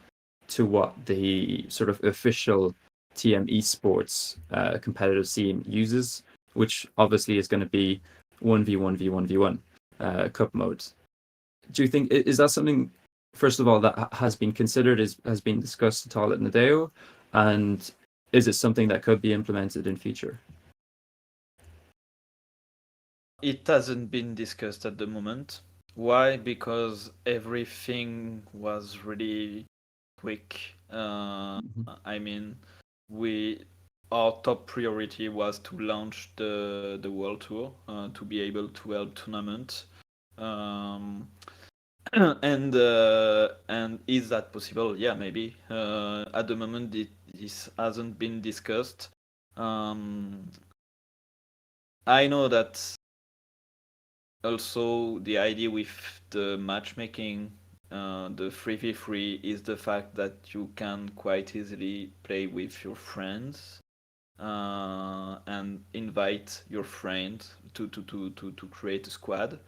to what the sort of official TM esports competitive scene uses, which obviously is going to be 1v1v1v1 cup mode. Do you think, is that something, first of all, that has been considered, has been discussed at all at Nadeo, and is it something that could be implemented in future? It hasn't been discussed at the moment. Why? Because everything was really quick. I mean, our top priority was to launch the world tour to be able to help tournament. And is that possible? Yeah, maybe. At the moment, this hasn't been discussed. I know that also the idea with the matchmaking, the 3v3, is the fact that you can quite easily play with your friends and invite your friend to create a squad.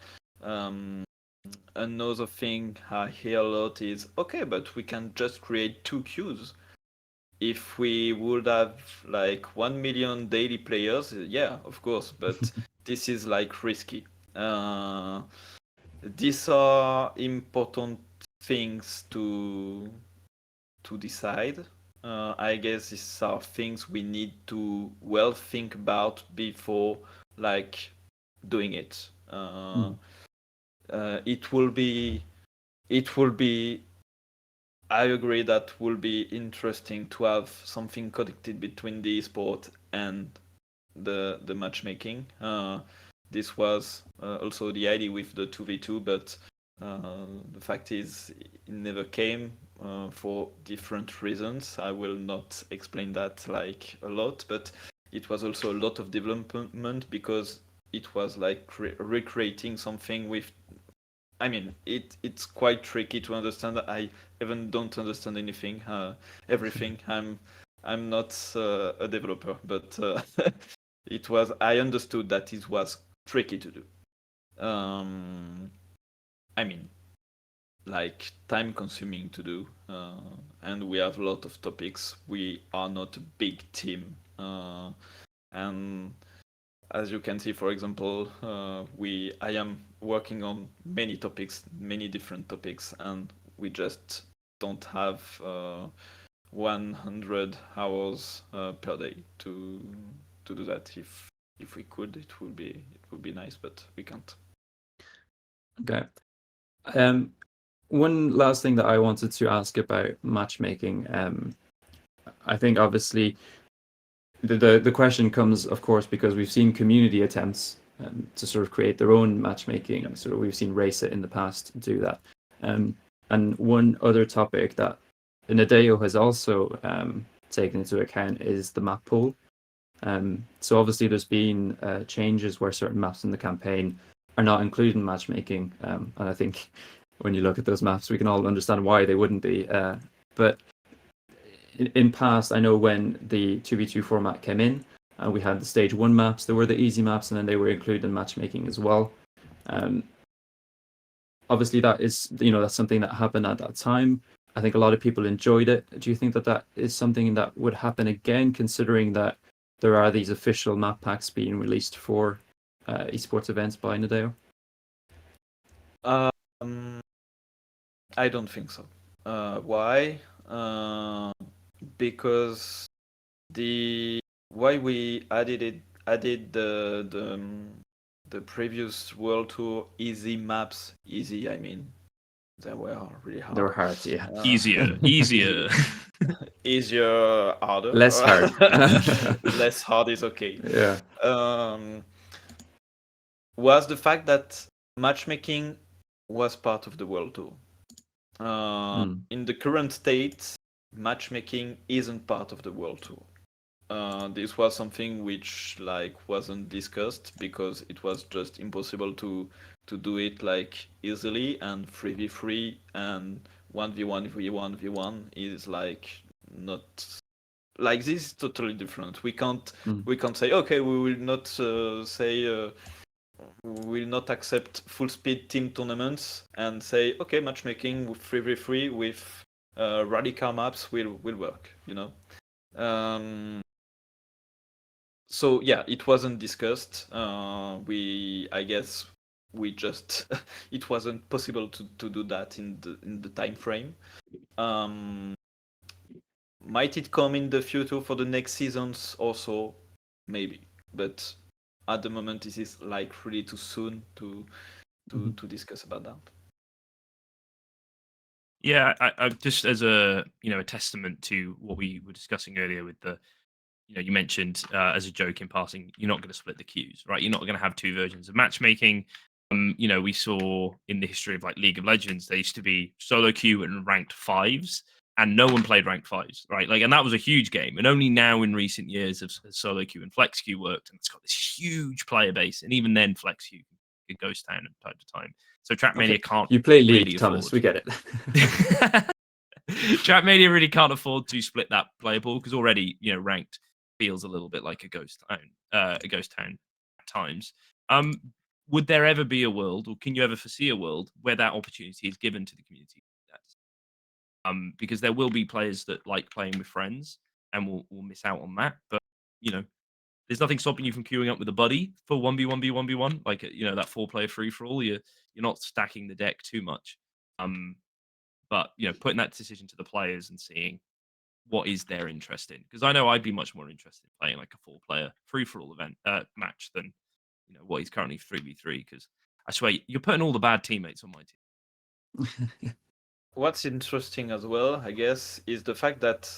Another thing I hear a lot is, okay, but we can just create 2 queues. If we would have like 1 million daily players, yeah, of course, but this is like risky. These are important things to decide. I guess these are things we need to well think about before like doing it. It will be. I agree that will be interesting to have something connected between the esport and the matchmaking. This was also the idea with the 2v2, but the fact is it never came for different reasons. I will not explain that like a lot, but it was also a lot of development because it was like recreating something with. I mean, it's quite tricky to understand. I even don't understand anything, everything. I'm not a developer, but it was. I understood that it was tricky to do. I mean, like time-consuming to do, and we have a lot of topics. We are not a big team, and as you can see, for example, I am working on many topics, many different topics, and we just don't have 100 hours per day to do that. If we could, it would be nice, but we can't. Okay. One last thing that I wanted to ask about matchmaking. I think obviously the question comes, of course, because we've seen community attempts to sort of create their own matchmaking. Yeah. So we've seen Race in the past do that. And one other topic that Nadeo has also taken into account is the map pool. So obviously there's been changes where certain maps in the campaign are not included in matchmaking. And I think when you look at those maps, we can all understand why they wouldn't be. But in past, I know when the 2v2 format came in, we had the stage 1 maps, there were the easy maps, and then they were included in matchmaking as well. Obviously, that is, that's something that happened at that time. I think a lot of people enjoyed it. Do you think that that is something that would happen again, considering that there are these official map packs being released for esports events by Nadeo? I don't think so. Why? Because why we added it added the previous World Tour easy maps. Easy, I mean, they were really hard. They were hard, yeah. Easier. Easier, harder. Less hard. Less hard is okay. Yeah. Was the fact that matchmaking was part of the World Tour. In the current state, matchmaking isn't part of the World Tour. This was something which wasn't discussed because it was just impossible to do it easily, and 3v3 and 1v1 v1 is not this is totally different. We can't say, okay, we will not we will not accept full speed team tournaments and say, okay, matchmaking with 3v3 with radical maps will work, so yeah, it wasn't discussed. I guess we just it wasn't possible to do that in the time frame. Might it come in the future for the next seasons also? Maybe, but at the moment this is really too soon to discuss about that. Yeah, I just as a a testament to what we were discussing earlier with the you mentioned as a joke in passing, you're not going to split the queues, right? You're not going to have two versions of matchmaking. We saw in the history of League of Legends, there used to be solo queue and ranked fives, and no one played ranked fives, right? And that was a huge game. And only now in recent years have solo queue and flex queue worked, and it's got this huge player base. And even then, flex queue can ghost town from time to time. So Trackmania can't. You play League, really Thomas. afford. We get it. Trackmania really can't afford to split that player pool because already, ranked feels a little bit like a ghost town at times. Would there ever be a world, or can you ever foresee a world where that opportunity is given to the community? Because there will be players that like playing with friends and will miss out on that. But there's nothing stopping you from queuing up with a buddy for 1v1v1v1, that 4-player free for all. You're not stacking the deck too much. But putting that decision to the players and seeing what is their interest in, because I know I'd be much more interested in playing a 4-player free for all event match than what is currently 3v3, because I swear you're putting all the bad teammates on my team. What's interesting as well, I guess, is the fact that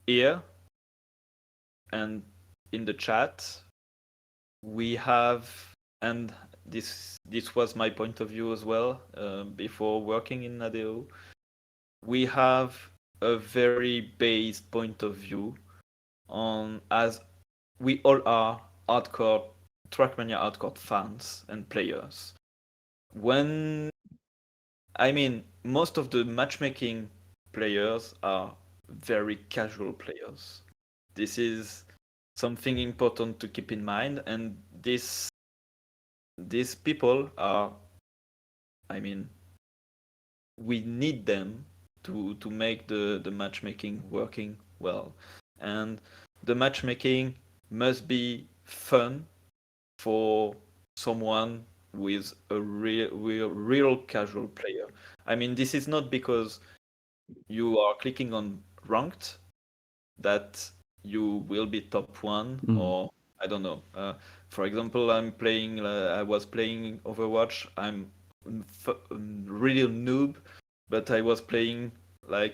here and in the chat we have, and this was my point of view as well before working in ADO, we have a very based point of view on, as we all are hardcore Trackmania hardcore fans and players. Most of the matchmaking players are very casual players. This is something important to keep in mind, and these people are, we need them to make the matchmaking working well, and the matchmaking must be fun for someone with a real casual player. This is not because you are clicking on ranked that you will be top one, or I don't know. For example, I was playing Overwatch. I'm really noob, but I was playing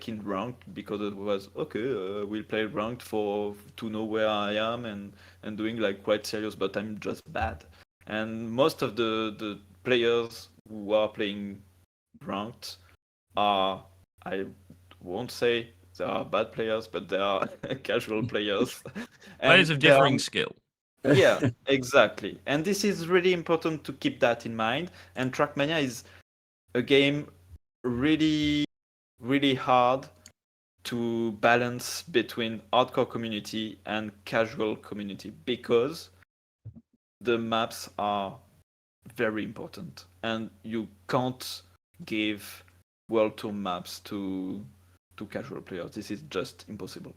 in ranked because it was okay. We'll play ranked to know where I am and doing quite serious, but I'm just bad. And most of the players who are playing ranked are, I won't say they are bad players, but they are casual players. Players of differing skill. Yeah, exactly. And this is really important to keep that in mind. And Trackmania is a game really, really hard to balance between hardcore community and casual community, because the maps are very important, and you can't give World Tour maps to casual players. This is just impossible.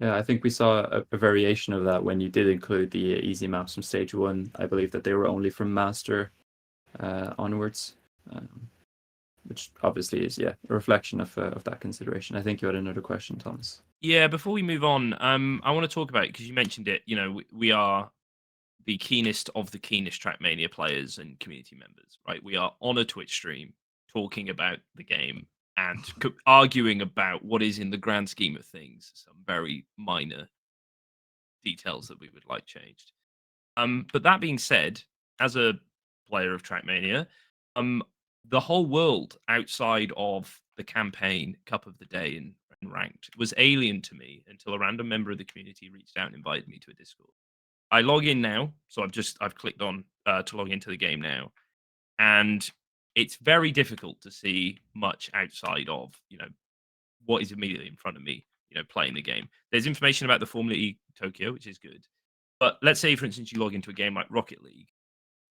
Yeah, I think we saw a variation of that when you did include the easy maps from stage 1. I believe that they were only from Master onwards. which obviously is a reflection of that consideration. I think you had another question, Thomas. Yeah, before we move on, I want to talk about, because you mentioned it, we are the keenest of the keenest Trackmania players and community members, right? We are on a Twitch stream talking about the game and arguing about what is, in the grand scheme of things, some very minor details that we would like changed. But that being said, as a player of Trackmania, the whole world outside of the campaign, Cup of the Day, and Ranked was alien to me until a random member of the community reached out and invited me to a Discord. I log in now, so I've clicked on to log into the game now, and it's very difficult to see much outside of what is immediately in front of me, playing the game. There's information about the Formula E Tokyo, which is good, but let's say, for instance, you log into a game like Rocket League.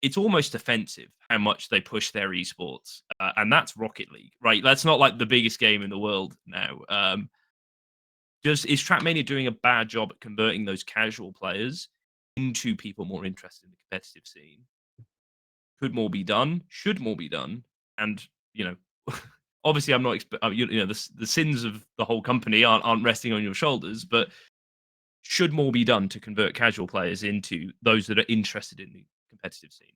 It's almost offensive how much they push their esports, and that's Rocket League, right? That's not like the biggest game in the world now. Is Trackmania doing a bad job at converting those casual players into people more interested in the competitive scene? Could more be done? Should more be done? And obviously, I'm not. The sins of the whole company aren't resting on your shoulders, but should more be done to convert casual players into those that are interested in the competitive scene?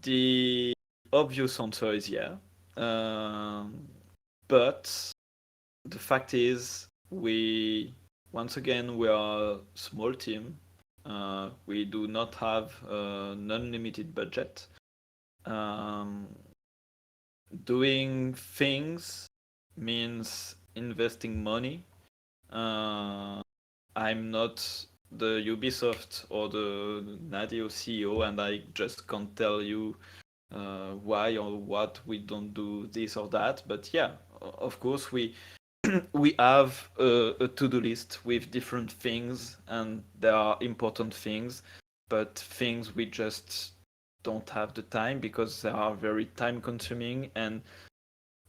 The obvious answer is yeah. But the fact is, we are a small team. We do not have an unlimited budget. Doing things means investing money. I'm not the Ubisoft or the Nadio CEO, and I just can't tell you why or what we don't do this or that. But yeah, of course we have a to-do list with different things, and there are important things, but things we just don't have the time because they are very time-consuming, and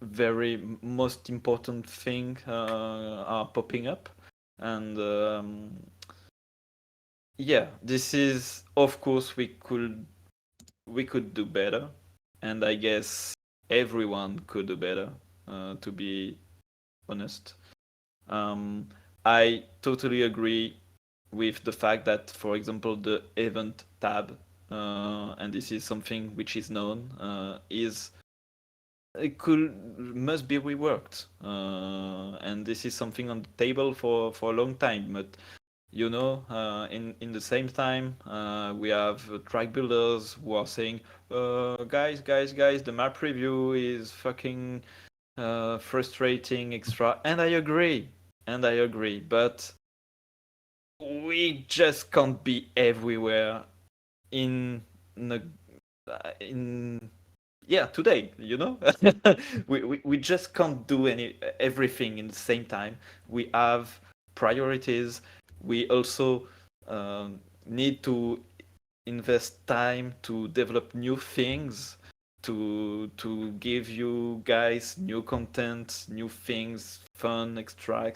very most important thing are popping up. And this is, of course, we could do better, and I guess everyone could do better, to be honest. I totally agree with the fact that, for example, the event tab, and this is something which is known, must be reworked, and this is something on the table for a long time. But in the same time, we have track builders who are saying, guys, the map preview is fucking frustrating, extra. And I agree, but we just can't be everywhere today, we just can't do everything in the same time. We have priorities. We also need to invest time to develop new things, to give you guys new content, new things, fun, extra.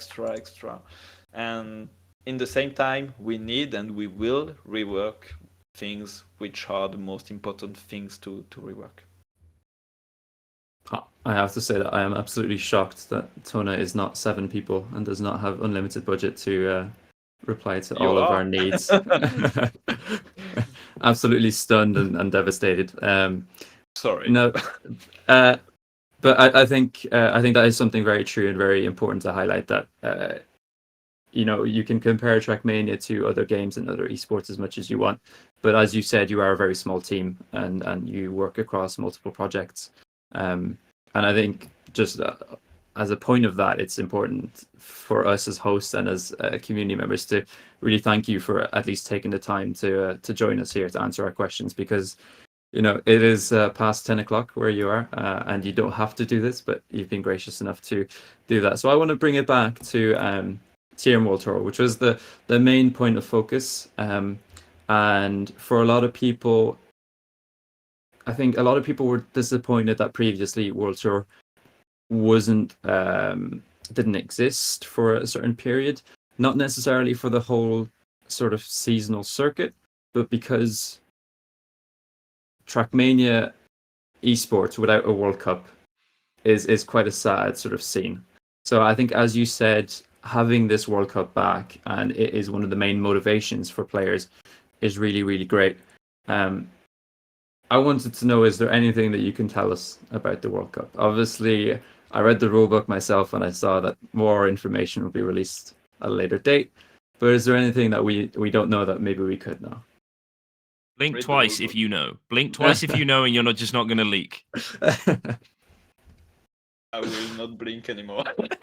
And in the same time, we need and we will rework things which are the most important things to rework. I have to say that I am absolutely shocked that Tona is not 7 people and does not have unlimited budget to reply to all of our needs. Absolutely stunned and devastated. Sorry. No, but I think that is something very true and very important to highlight, that you can compare Trackmania to other games and other esports as much as you want, but as you said, you are a very small team and you work across multiple projects. And I think just as a point of that, it's important for us as hosts and as community members to really thank you for at least taking the time to join us here to answer our questions, because it is past 10 o'clock where you are, and you don't have to do this, but you've been gracious enough to do that. So I want to bring it back to TM World Tour, which was the main point of focus. And for a lot of people, I think a lot of people were disappointed that previously World Tour didn't exist for a certain period, not necessarily for the whole sort of seasonal circuit, but because Trackmania esports without a World Cup is quite a sad sort of scene. So I think, as you said, having this World Cup back, and it is one of the main motivations for players, is really, really great. I wanted to know, is there anything that you can tell us about the World Cup? Obviously, I read the rulebook myself and I saw that more information will be released at a later date. But is there anything that we don't know that maybe we could know? Blink Read the twice if rulebook. you know. Blink twice if you know, and you're not just not going to leak. I will not blink anymore. We've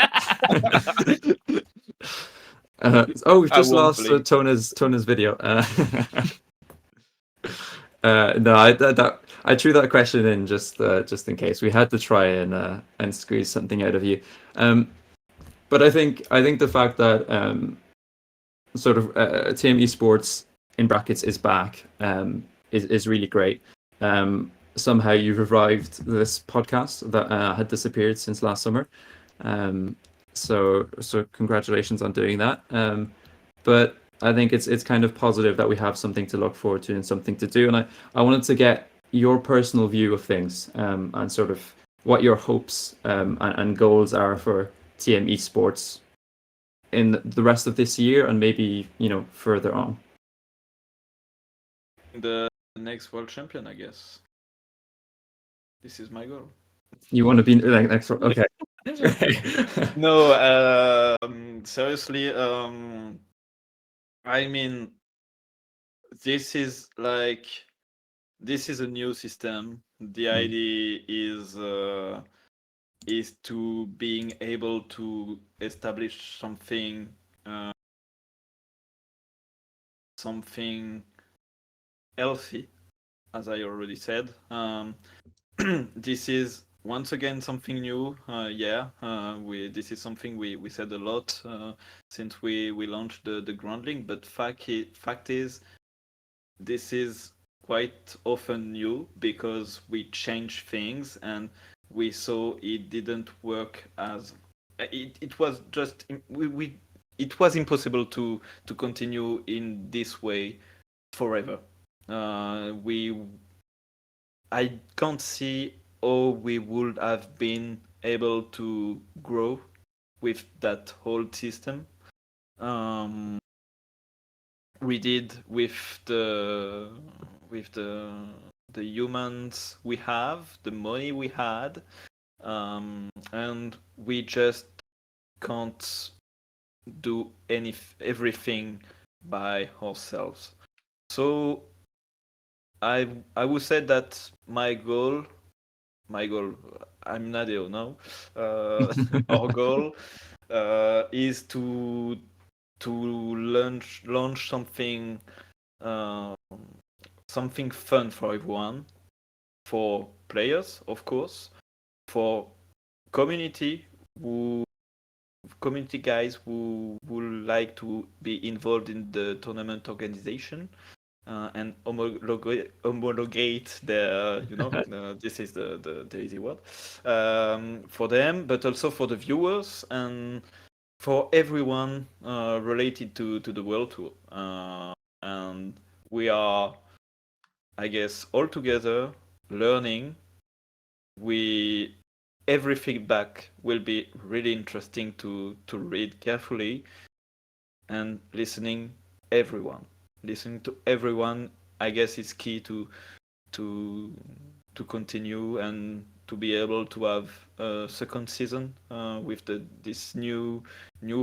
I just won't lost blink. Tona's video. No, I threw that question in just in case. We had to try and squeeze something out of you. But I think the fact that sort of Team Esports in brackets is back is really great. Somehow you've revived this podcast that had disappeared since last summer. So congratulations on doing that. But I think it's kind of positive that we have something to look forward to and something to do. And I wanted to get your personal view of things and sort of what your hopes and goals are for TM Esports in the rest of this year and maybe, further on. The next world champion, I guess. This is my goal. You want to be next one? Okay. No, seriously, I mean, this is a new system. The idea is to being able to establish something healthy, as I already said. This is once again something new. This is something we said a lot since we launched the groundling. But fact is, this is quite often new because we change things and we saw it didn't work as it was just it was impossible to continue in this way forever. I can't see how we would have been able to grow with that whole system. We did with the humans we have, the money we had, and we just can't do everything by ourselves. So I would say that my goal, I'm Nadeo now. Our goal is to launch something something fun for everyone, for players, of course, for community guys who would like to be involved in the tournament organization and homologate their, this is the easy word, for them, but also for the viewers and for everyone related to the World Tour. And we are, I guess, all together learning. Every feedback will be really interesting to read carefully and listening to everyone. I guess is key to continue and to be able to have a second season with this new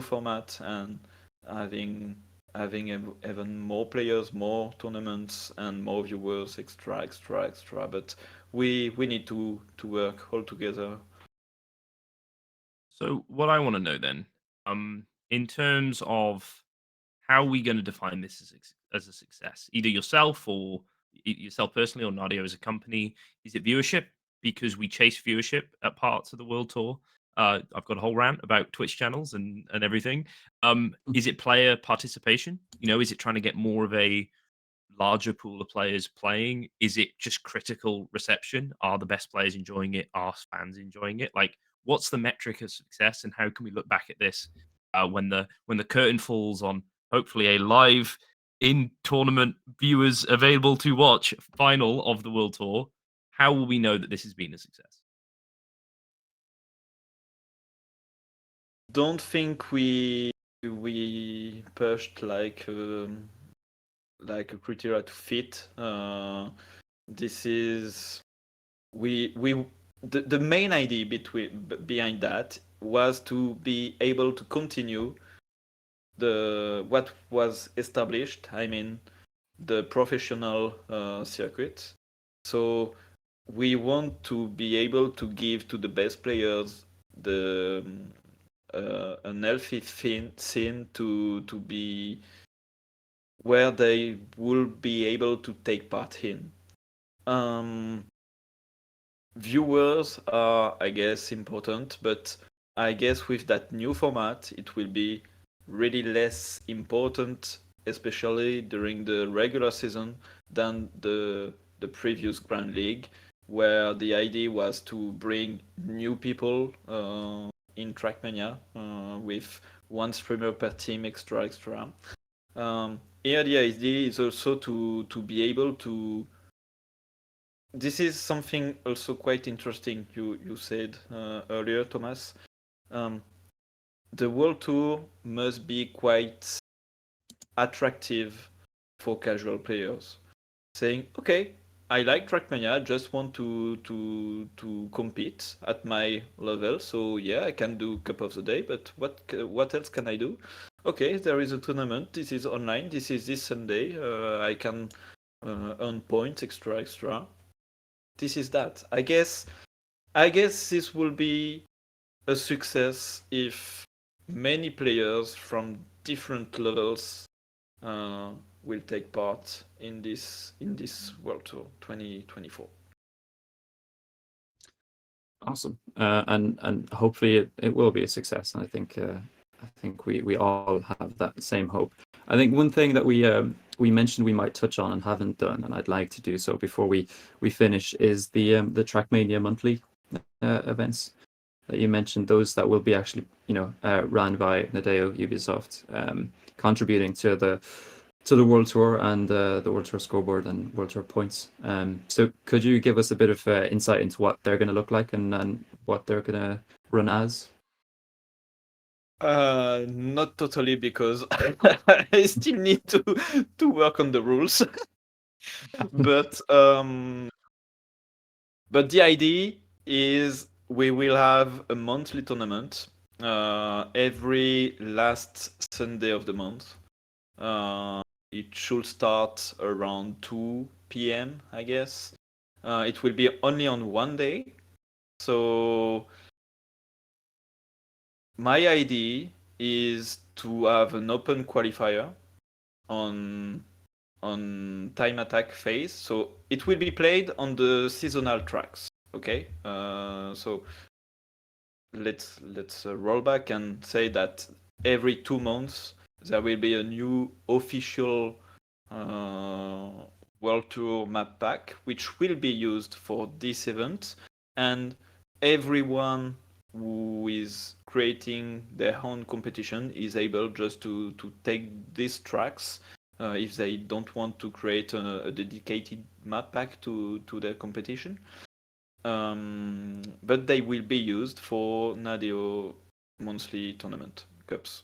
format and having even more players, more tournaments, and more viewers, extra. But we need to work all together. So what I want to know then, in terms of how are we going to define this as a success? Either yourself or yourself personally, or Nadio as a company. Is it viewership? Because we chase viewership at parts of the World Tour. I've got a whole rant about Twitch channels and everything. Is it player participation? Is it trying to get more of a larger pool of players playing? Is it just critical reception? Are the best players enjoying it? Are fans enjoying it? Like, what's the metric of success, and how can we look back at this when the curtain falls on hopefully a live in tournament viewers available to watch final of the World Tour? How will we know that this has been a success? Don't think we pushed like a criteria to fit. This is the main idea behind that was to be able to continue what was established. I mean, the professional circuit. So we want to be able to give to the best players the an healthy scene to be where they will be able to take part in. Viewers are, I guess, important, but I guess with that new format, it will be really less important, especially during the regular season, than the previous Grand League, where the idea was to bring new people in Trackmania with one streamer per team, extra. Here the idea is also to be able to. This is something also quite interesting you said earlier, Thomas. The World Tour must be quite attractive for casual players. Saying, okay, I like Trackmania, just want to compete at my level. So yeah, I can do Cup of the Day, but what else can I do? Okay, there is a tournament. This is online. This is this Sunday. I can earn points, extra. This is that. I guess this will be a success if many players from different levels will take part in this World Tour 2024. Awesome, and hopefully it will be a success. And I think we all have that same hope. I think one thing that we mentioned we might touch on and haven't done, and I'd like to do so before we finish, is the Trackmania monthly events that you mentioned. Those that will be actually ran by Nadeo Ubisoft, contributing to the World Tour and the World Tour scoreboard and World Tour points. So could you give us a bit of insight into what they're going to look like and what they're going to run as? Not totally, because I still need to work on the rules. But the idea is we will have a monthly tournament every last Sunday of the month. It should start around 2 p.m., I guess. It will be only on one day. So my idea is to have an open qualifier on time attack phase. So it will be played on the seasonal tracks. Okay. So let's roll back and say that every 2 months there will be a new official World Tour map pack, which will be used for this event, and everyone who is creating their own competition is able just to take these tracks if they don't want to create a dedicated map pack to their competition. But they will be used for Nadeo monthly tournament cups.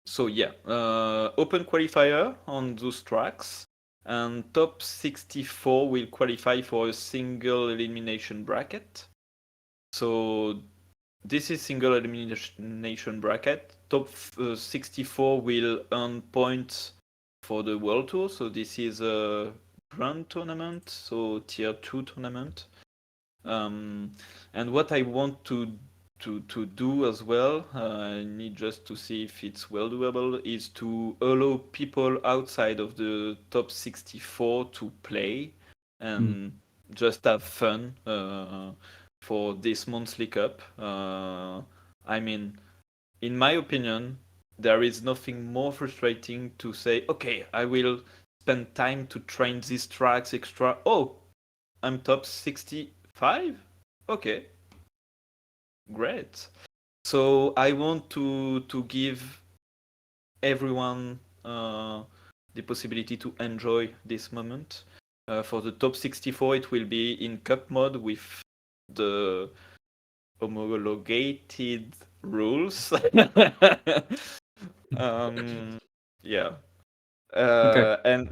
So yeah, open qualifier on those tracks, and top 64 will qualify for a single elimination bracket. So this is single elimination bracket. Top 64 will earn points for the World Tour. So this is a grand tournament, so tier 2 tournament. And what I want to do as well, I need just to see if it's well doable, is to allow people outside of the top 64 to play and just have fun for this monthly cup. I mean, in my opinion, there is nothing more frustrating to say, okay, I will spend time to train these tracks extra. Oh, I'm top 65? Okay. Great. So I want to give everyone the possibility to enjoy this moment. For the top 64, it will be in cup mode with the homologated rules. Yeah. Okay.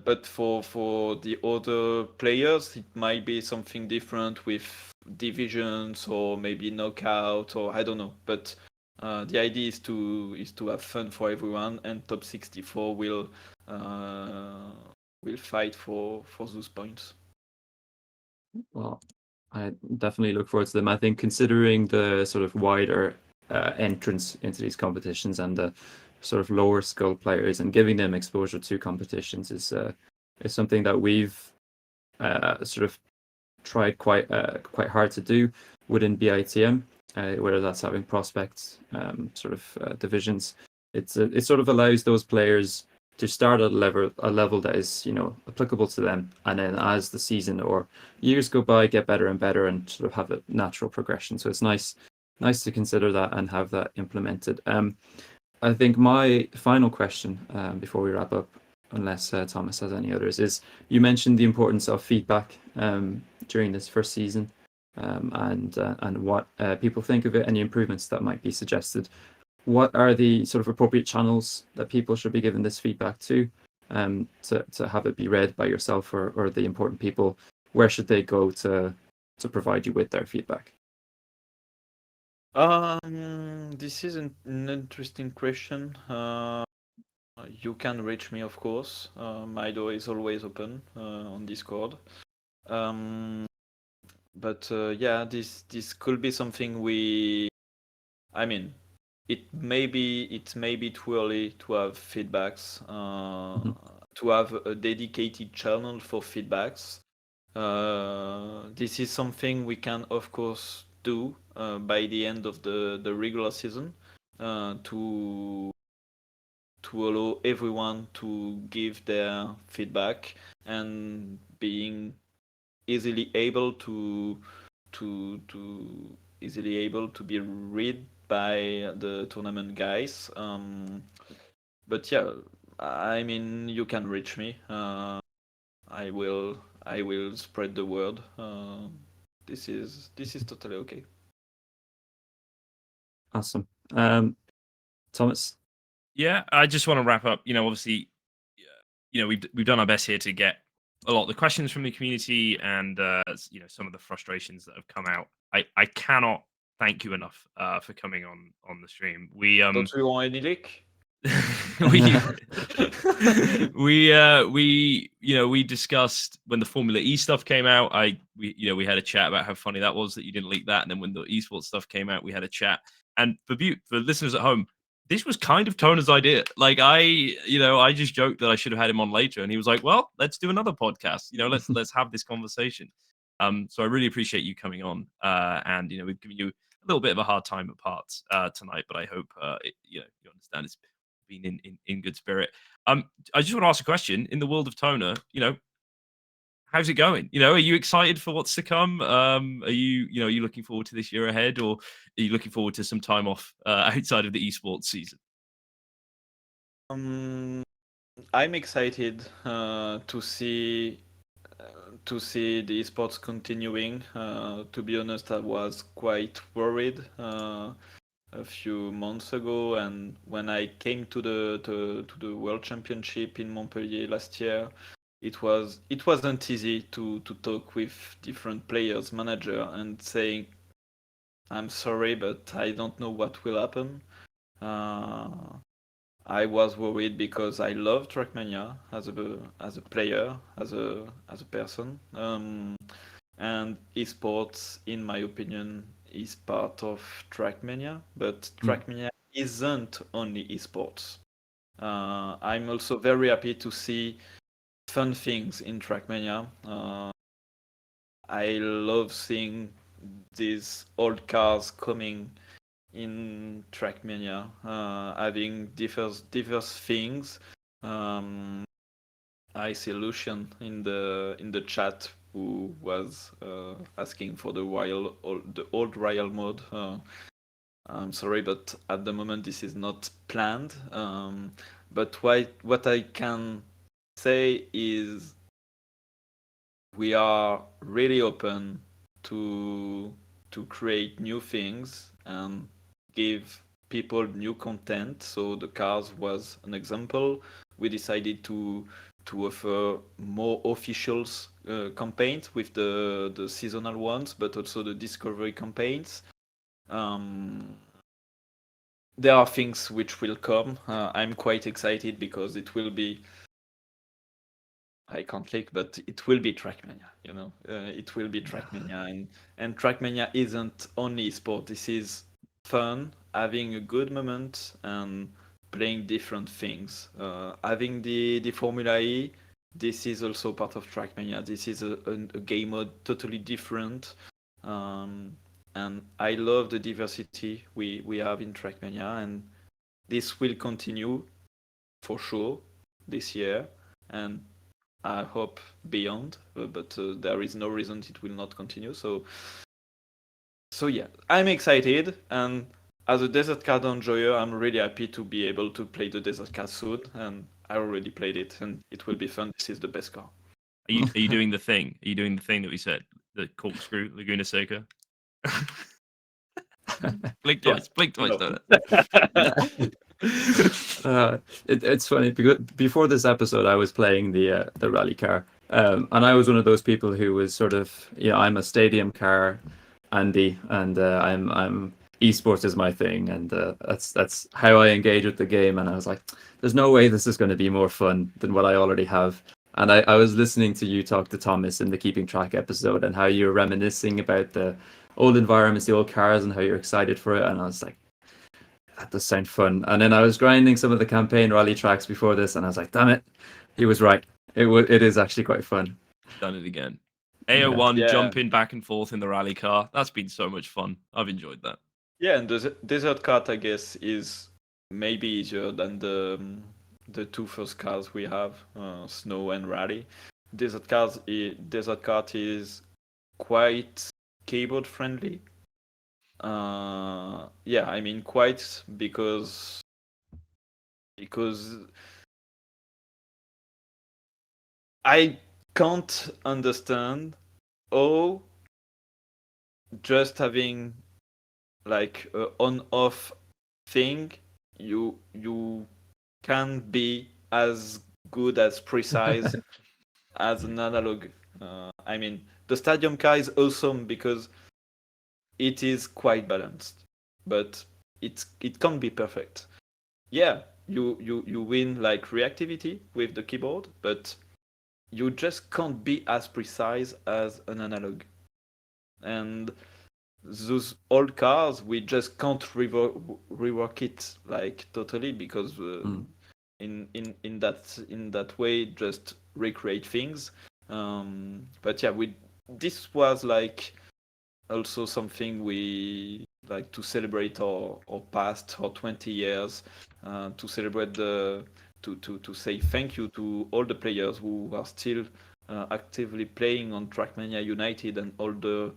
But for the other players, it might be something different with divisions or maybe knockout or I don't know. But the idea is to have fun for everyone, and top 64 will fight for those points. Well, I definitely look forward to them. I think considering the sort of wider entrance into these competitions and the sort of lower skill players and giving them exposure to competitions is something that we've sort of tried quite hard to do within BITM, whether that's having prospects sort of divisions. It sort of allows those players to start at a level that is applicable to them, and then as the season or years go by, get better and better, and sort of have a natural progression. So it's nice to consider that and have that implemented. I think my final question before we wrap up, unless Thomas has any others, is you mentioned the importance of feedback during this first season, and what people think of it, any improvements that might be suggested. What are the sort of appropriate channels that people should be giving this feedback to have it be read by yourself or the important people? Where should they go to provide you with their feedback? This is an interesting question. You can reach me, of course. My door is always open on Discord. But yeah, this could be something I mean, it may be too early to have feedbacks. To have a dedicated channel for feedbacks. This is something we can, of course, do by the end of the regular season to allow everyone to give their feedback and being easily able to be read by the tournament guys. But yeah, I mean, you can reach me. I will spread the word. This is totally okay. Awesome. Thomas? Yeah, I just want to wrap up. Obviously, we've done our best here to get a lot of the questions from the community and some of the frustrations that have come out. I cannot thank you enough for coming on the stream. Don't you want any leak? we discussed when the Formula E stuff came out. We had a chat about how funny that was that you didn't leak that, and then when the esports stuff came out, we had a chat. And for listeners at home, this was kind of Tona's idea. Like I just joked that I should have had him on later, and he was like, "Well, let's do another podcast. Let's have this conversation." So I really appreciate you coming on, and we've given you a little bit of a hard time at parts tonight, but I hope you understand it's been in good spirit. I just want to ask a question. In the world of Tona, how's it going? Are you excited for what's to come? Are you looking forward to this year ahead, or are you looking forward to some time off outside of the esports season? I'm excited to see the esports continuing. To be honest, I was quite worried a few months ago, and when I came to the World Championship in Montpellier last year, it wasn't easy to talk with different players, manager, and saying, "I'm sorry, but I don't know what will happen." I was worried because I love Trackmania as a player, as a person, and esports, in my opinion, is part of Trackmania. But Trackmania isn't only esports. I'm also very happy to see fun things in Trackmania. I love seeing these old cars coming in Trackmania, having diverse things. I see Lucian in the chat who was asking for the old royal mode. I'm sorry, but at the moment this is not planned. But what I can say is we are really open to create new things and give people new content. So the cars was an example. We decided to offer more officials campaigns with the seasonal ones, but also the discovery campaigns. There are things which will come. I'm quite excited because it will be. I can't click, but it will be Trackmania. It will be Trackmania, and Trackmania isn't only sport. This is fun, having a good moment, and playing different things. Having the Formula E, this is also part of Trackmania. This is a game mode totally different, and I love the diversity we have in Trackmania, and this will continue for sure this year, and I hope beyond, but there is no reason it will not continue. So yeah, I'm excited, and as a desert card enjoyer, I'm really happy to be able to play the desert card soon, and I already played it, and it will be fun. This is the best car. Are you doing the thing? Are you doing the thing that we said? The corkscrew Laguna Seca? Blink twice, blink twice, No. It's funny because before this episode, I was playing the rally car, and I was one of those people who was sort of, I'm a stadium car Andy, and I'm esports is my thing, and that's how I engage with the game. And I was like, there's no way this is going to be more fun than what I already have. And I was listening to you talk to Thomas in the Keeping Track episode, and how you were reminiscing about the old environments, the old cars, and how you're excited for it. And I was like, that does sound fun. And then I was grinding some of the campaign rally tracks before this, and I was like, damn it, he was right. It is actually quite fun. Done it again. AO1 Yeah. jumping back and forth in the rally car. That's been so much fun. I've enjoyed that. Yeah, and the desert cart, I guess, is maybe easier than the two first cars we have, snow and rally. Desert cart is quite keyboard friendly. Yeah, I mean quite because I can't understand how just having like a on-off thing, you can be as good, as precise as an analog. I mean, the stadium car is awesome because it is quite balanced, but it can't be perfect. Yeah, you win like reactivity with the keyboard, but you just can't be as precise as an analog. And those old cars, we just can't rework it like totally because in that way just recreate things. But yeah, this was like also something we like to celebrate our past, our 20 years, to celebrate to say thank you to all the players who are still actively playing on Trackmania United and all the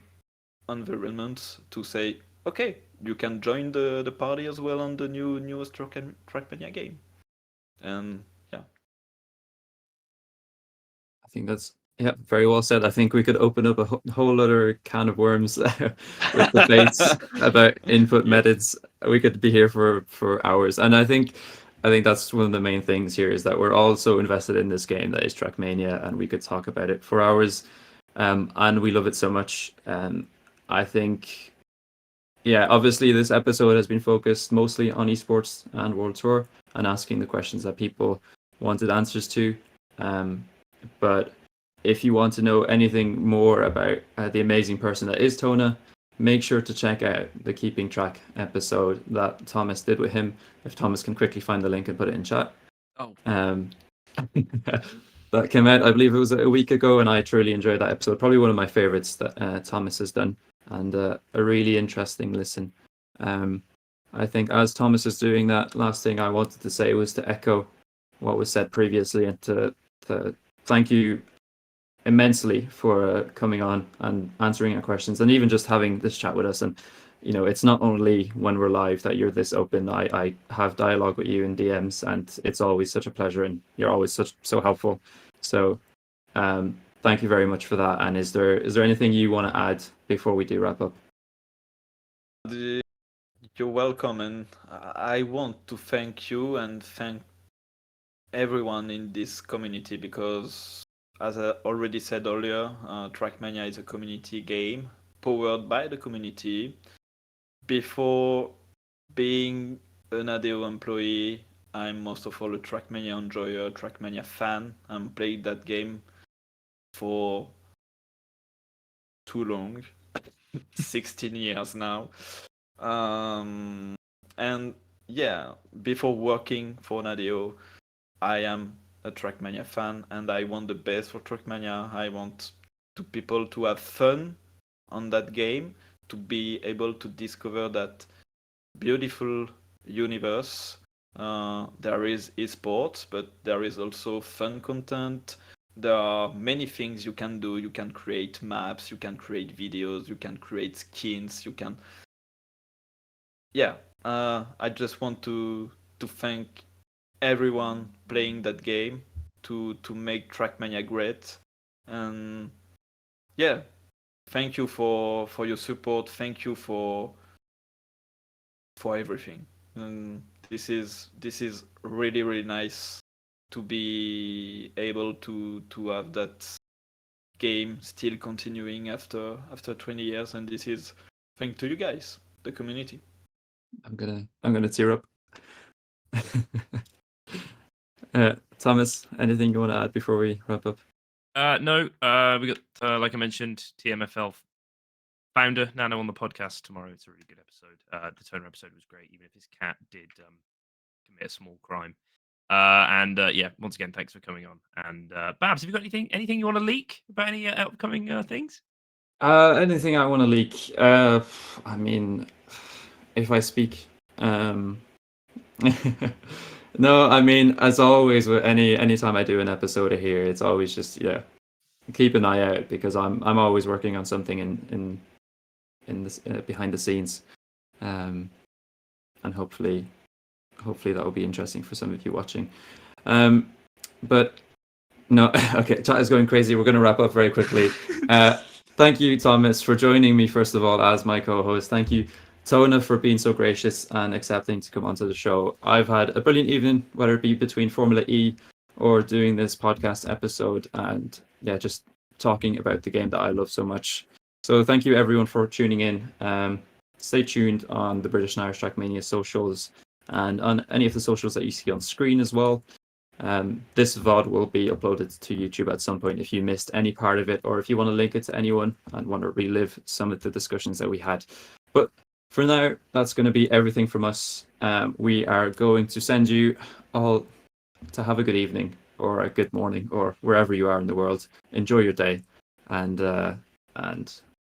environments, to say, okay, you can join the party as well on the newest Trackmania game. And yeah, I think that's very well said. I think we could open up a whole other can of worms with debates about input methods. We could be here for hours, and I think that's one of the main things here, is that we're all so invested in this game that is Trackmania, and we could talk about it for hours, and we love it so much. I think, obviously this episode has been focused mostly on esports and World Tour and asking the questions that people wanted answers to. But if you want to know anything more about the amazing person that is Tona, make sure to check out the Keeping Track episode that Thomas did with him. If Thomas can quickly find the link and put it in chat. That came out, I believe it was a week ago, and I truly enjoyed that episode. Probably one of my favorites that Thomas has done, and a really interesting listen. I think as Thomas is doing that, last thing I wanted to say was to echo what was said previously, and to thank you immensely for coming on and answering our questions, and even just having this chat with us. And it's not only when we're live that you're this open. I have dialogue with you in DMs, and it's always such a pleasure, and you're always so helpful. So thank you very much for that. And is there anything you want to add before we do wrap up? You're welcome, and I want to thank you and thank everyone in this community because, as I already said earlier, Trackmania is a community game powered by the community. Before being an ADO employee, I'm most of all a Trackmania enjoyer, Trackmania fan. I'm playing that game for too long, 16 years now. And yeah, before working for an ADO, I am a Trackmania fan, and I want the best for Trackmania. I want people to have fun on that game, to be able to discover that beautiful universe. There is esports, but there is also fun content. There are many things you can do. You can create maps, you can create videos, you can create skins, you can. Yeah, I just want to thank everyone playing that game to make Trackmania great. And yeah, thank you for your support. Thank you for everything. And this is really really nice to be able to have that game still continuing after 20 years. And this is thanks to you guys, the community. I'm gonna tear up. Thomas, anything you want to add before we wrap up? No, we got like I mentioned, TMFL founder Nano on the podcast tomorrow. It's a really good episode. The Tona episode was great, even if his cat did commit a small crime. And yeah, once again, thanks for coming on. And Babz, have you got anything you want to leak about any upcoming things? Anything I want to leak? I mean, if I speak, no, I mean, as always with anytime I do an episode of here, it's always just keep an eye out because I'm always working on something in this behind the scenes, and hopefully that will be interesting for some of you watching. But no, okay, chat is going crazy. We're going to wrap up very quickly. Thank you, Thomas, for joining me first of all as my co-host. Thank you, Tona, for being so gracious and accepting to come onto the show. I've had a brilliant evening, whether it be between Formula E or doing this podcast episode, and yeah, just talking about the game that I love so much. So thank you everyone for tuning in. Stay tuned on the British and Irish Trackmania socials and on any of the socials that you see on screen as well. This VOD will be uploaded to YouTube at some point if you missed any part of it, or if you want to link it to anyone and want to relive some of the discussions that we had. But for now, that's going to be everything from us. We are going to send you all to have a good evening or a good morning or wherever you are in the world. Enjoy your day, and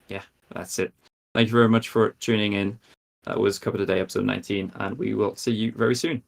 yeah, that's it. Thank you very much for tuning in. That was Cuppa Today, episode 19, and we will see you very soon.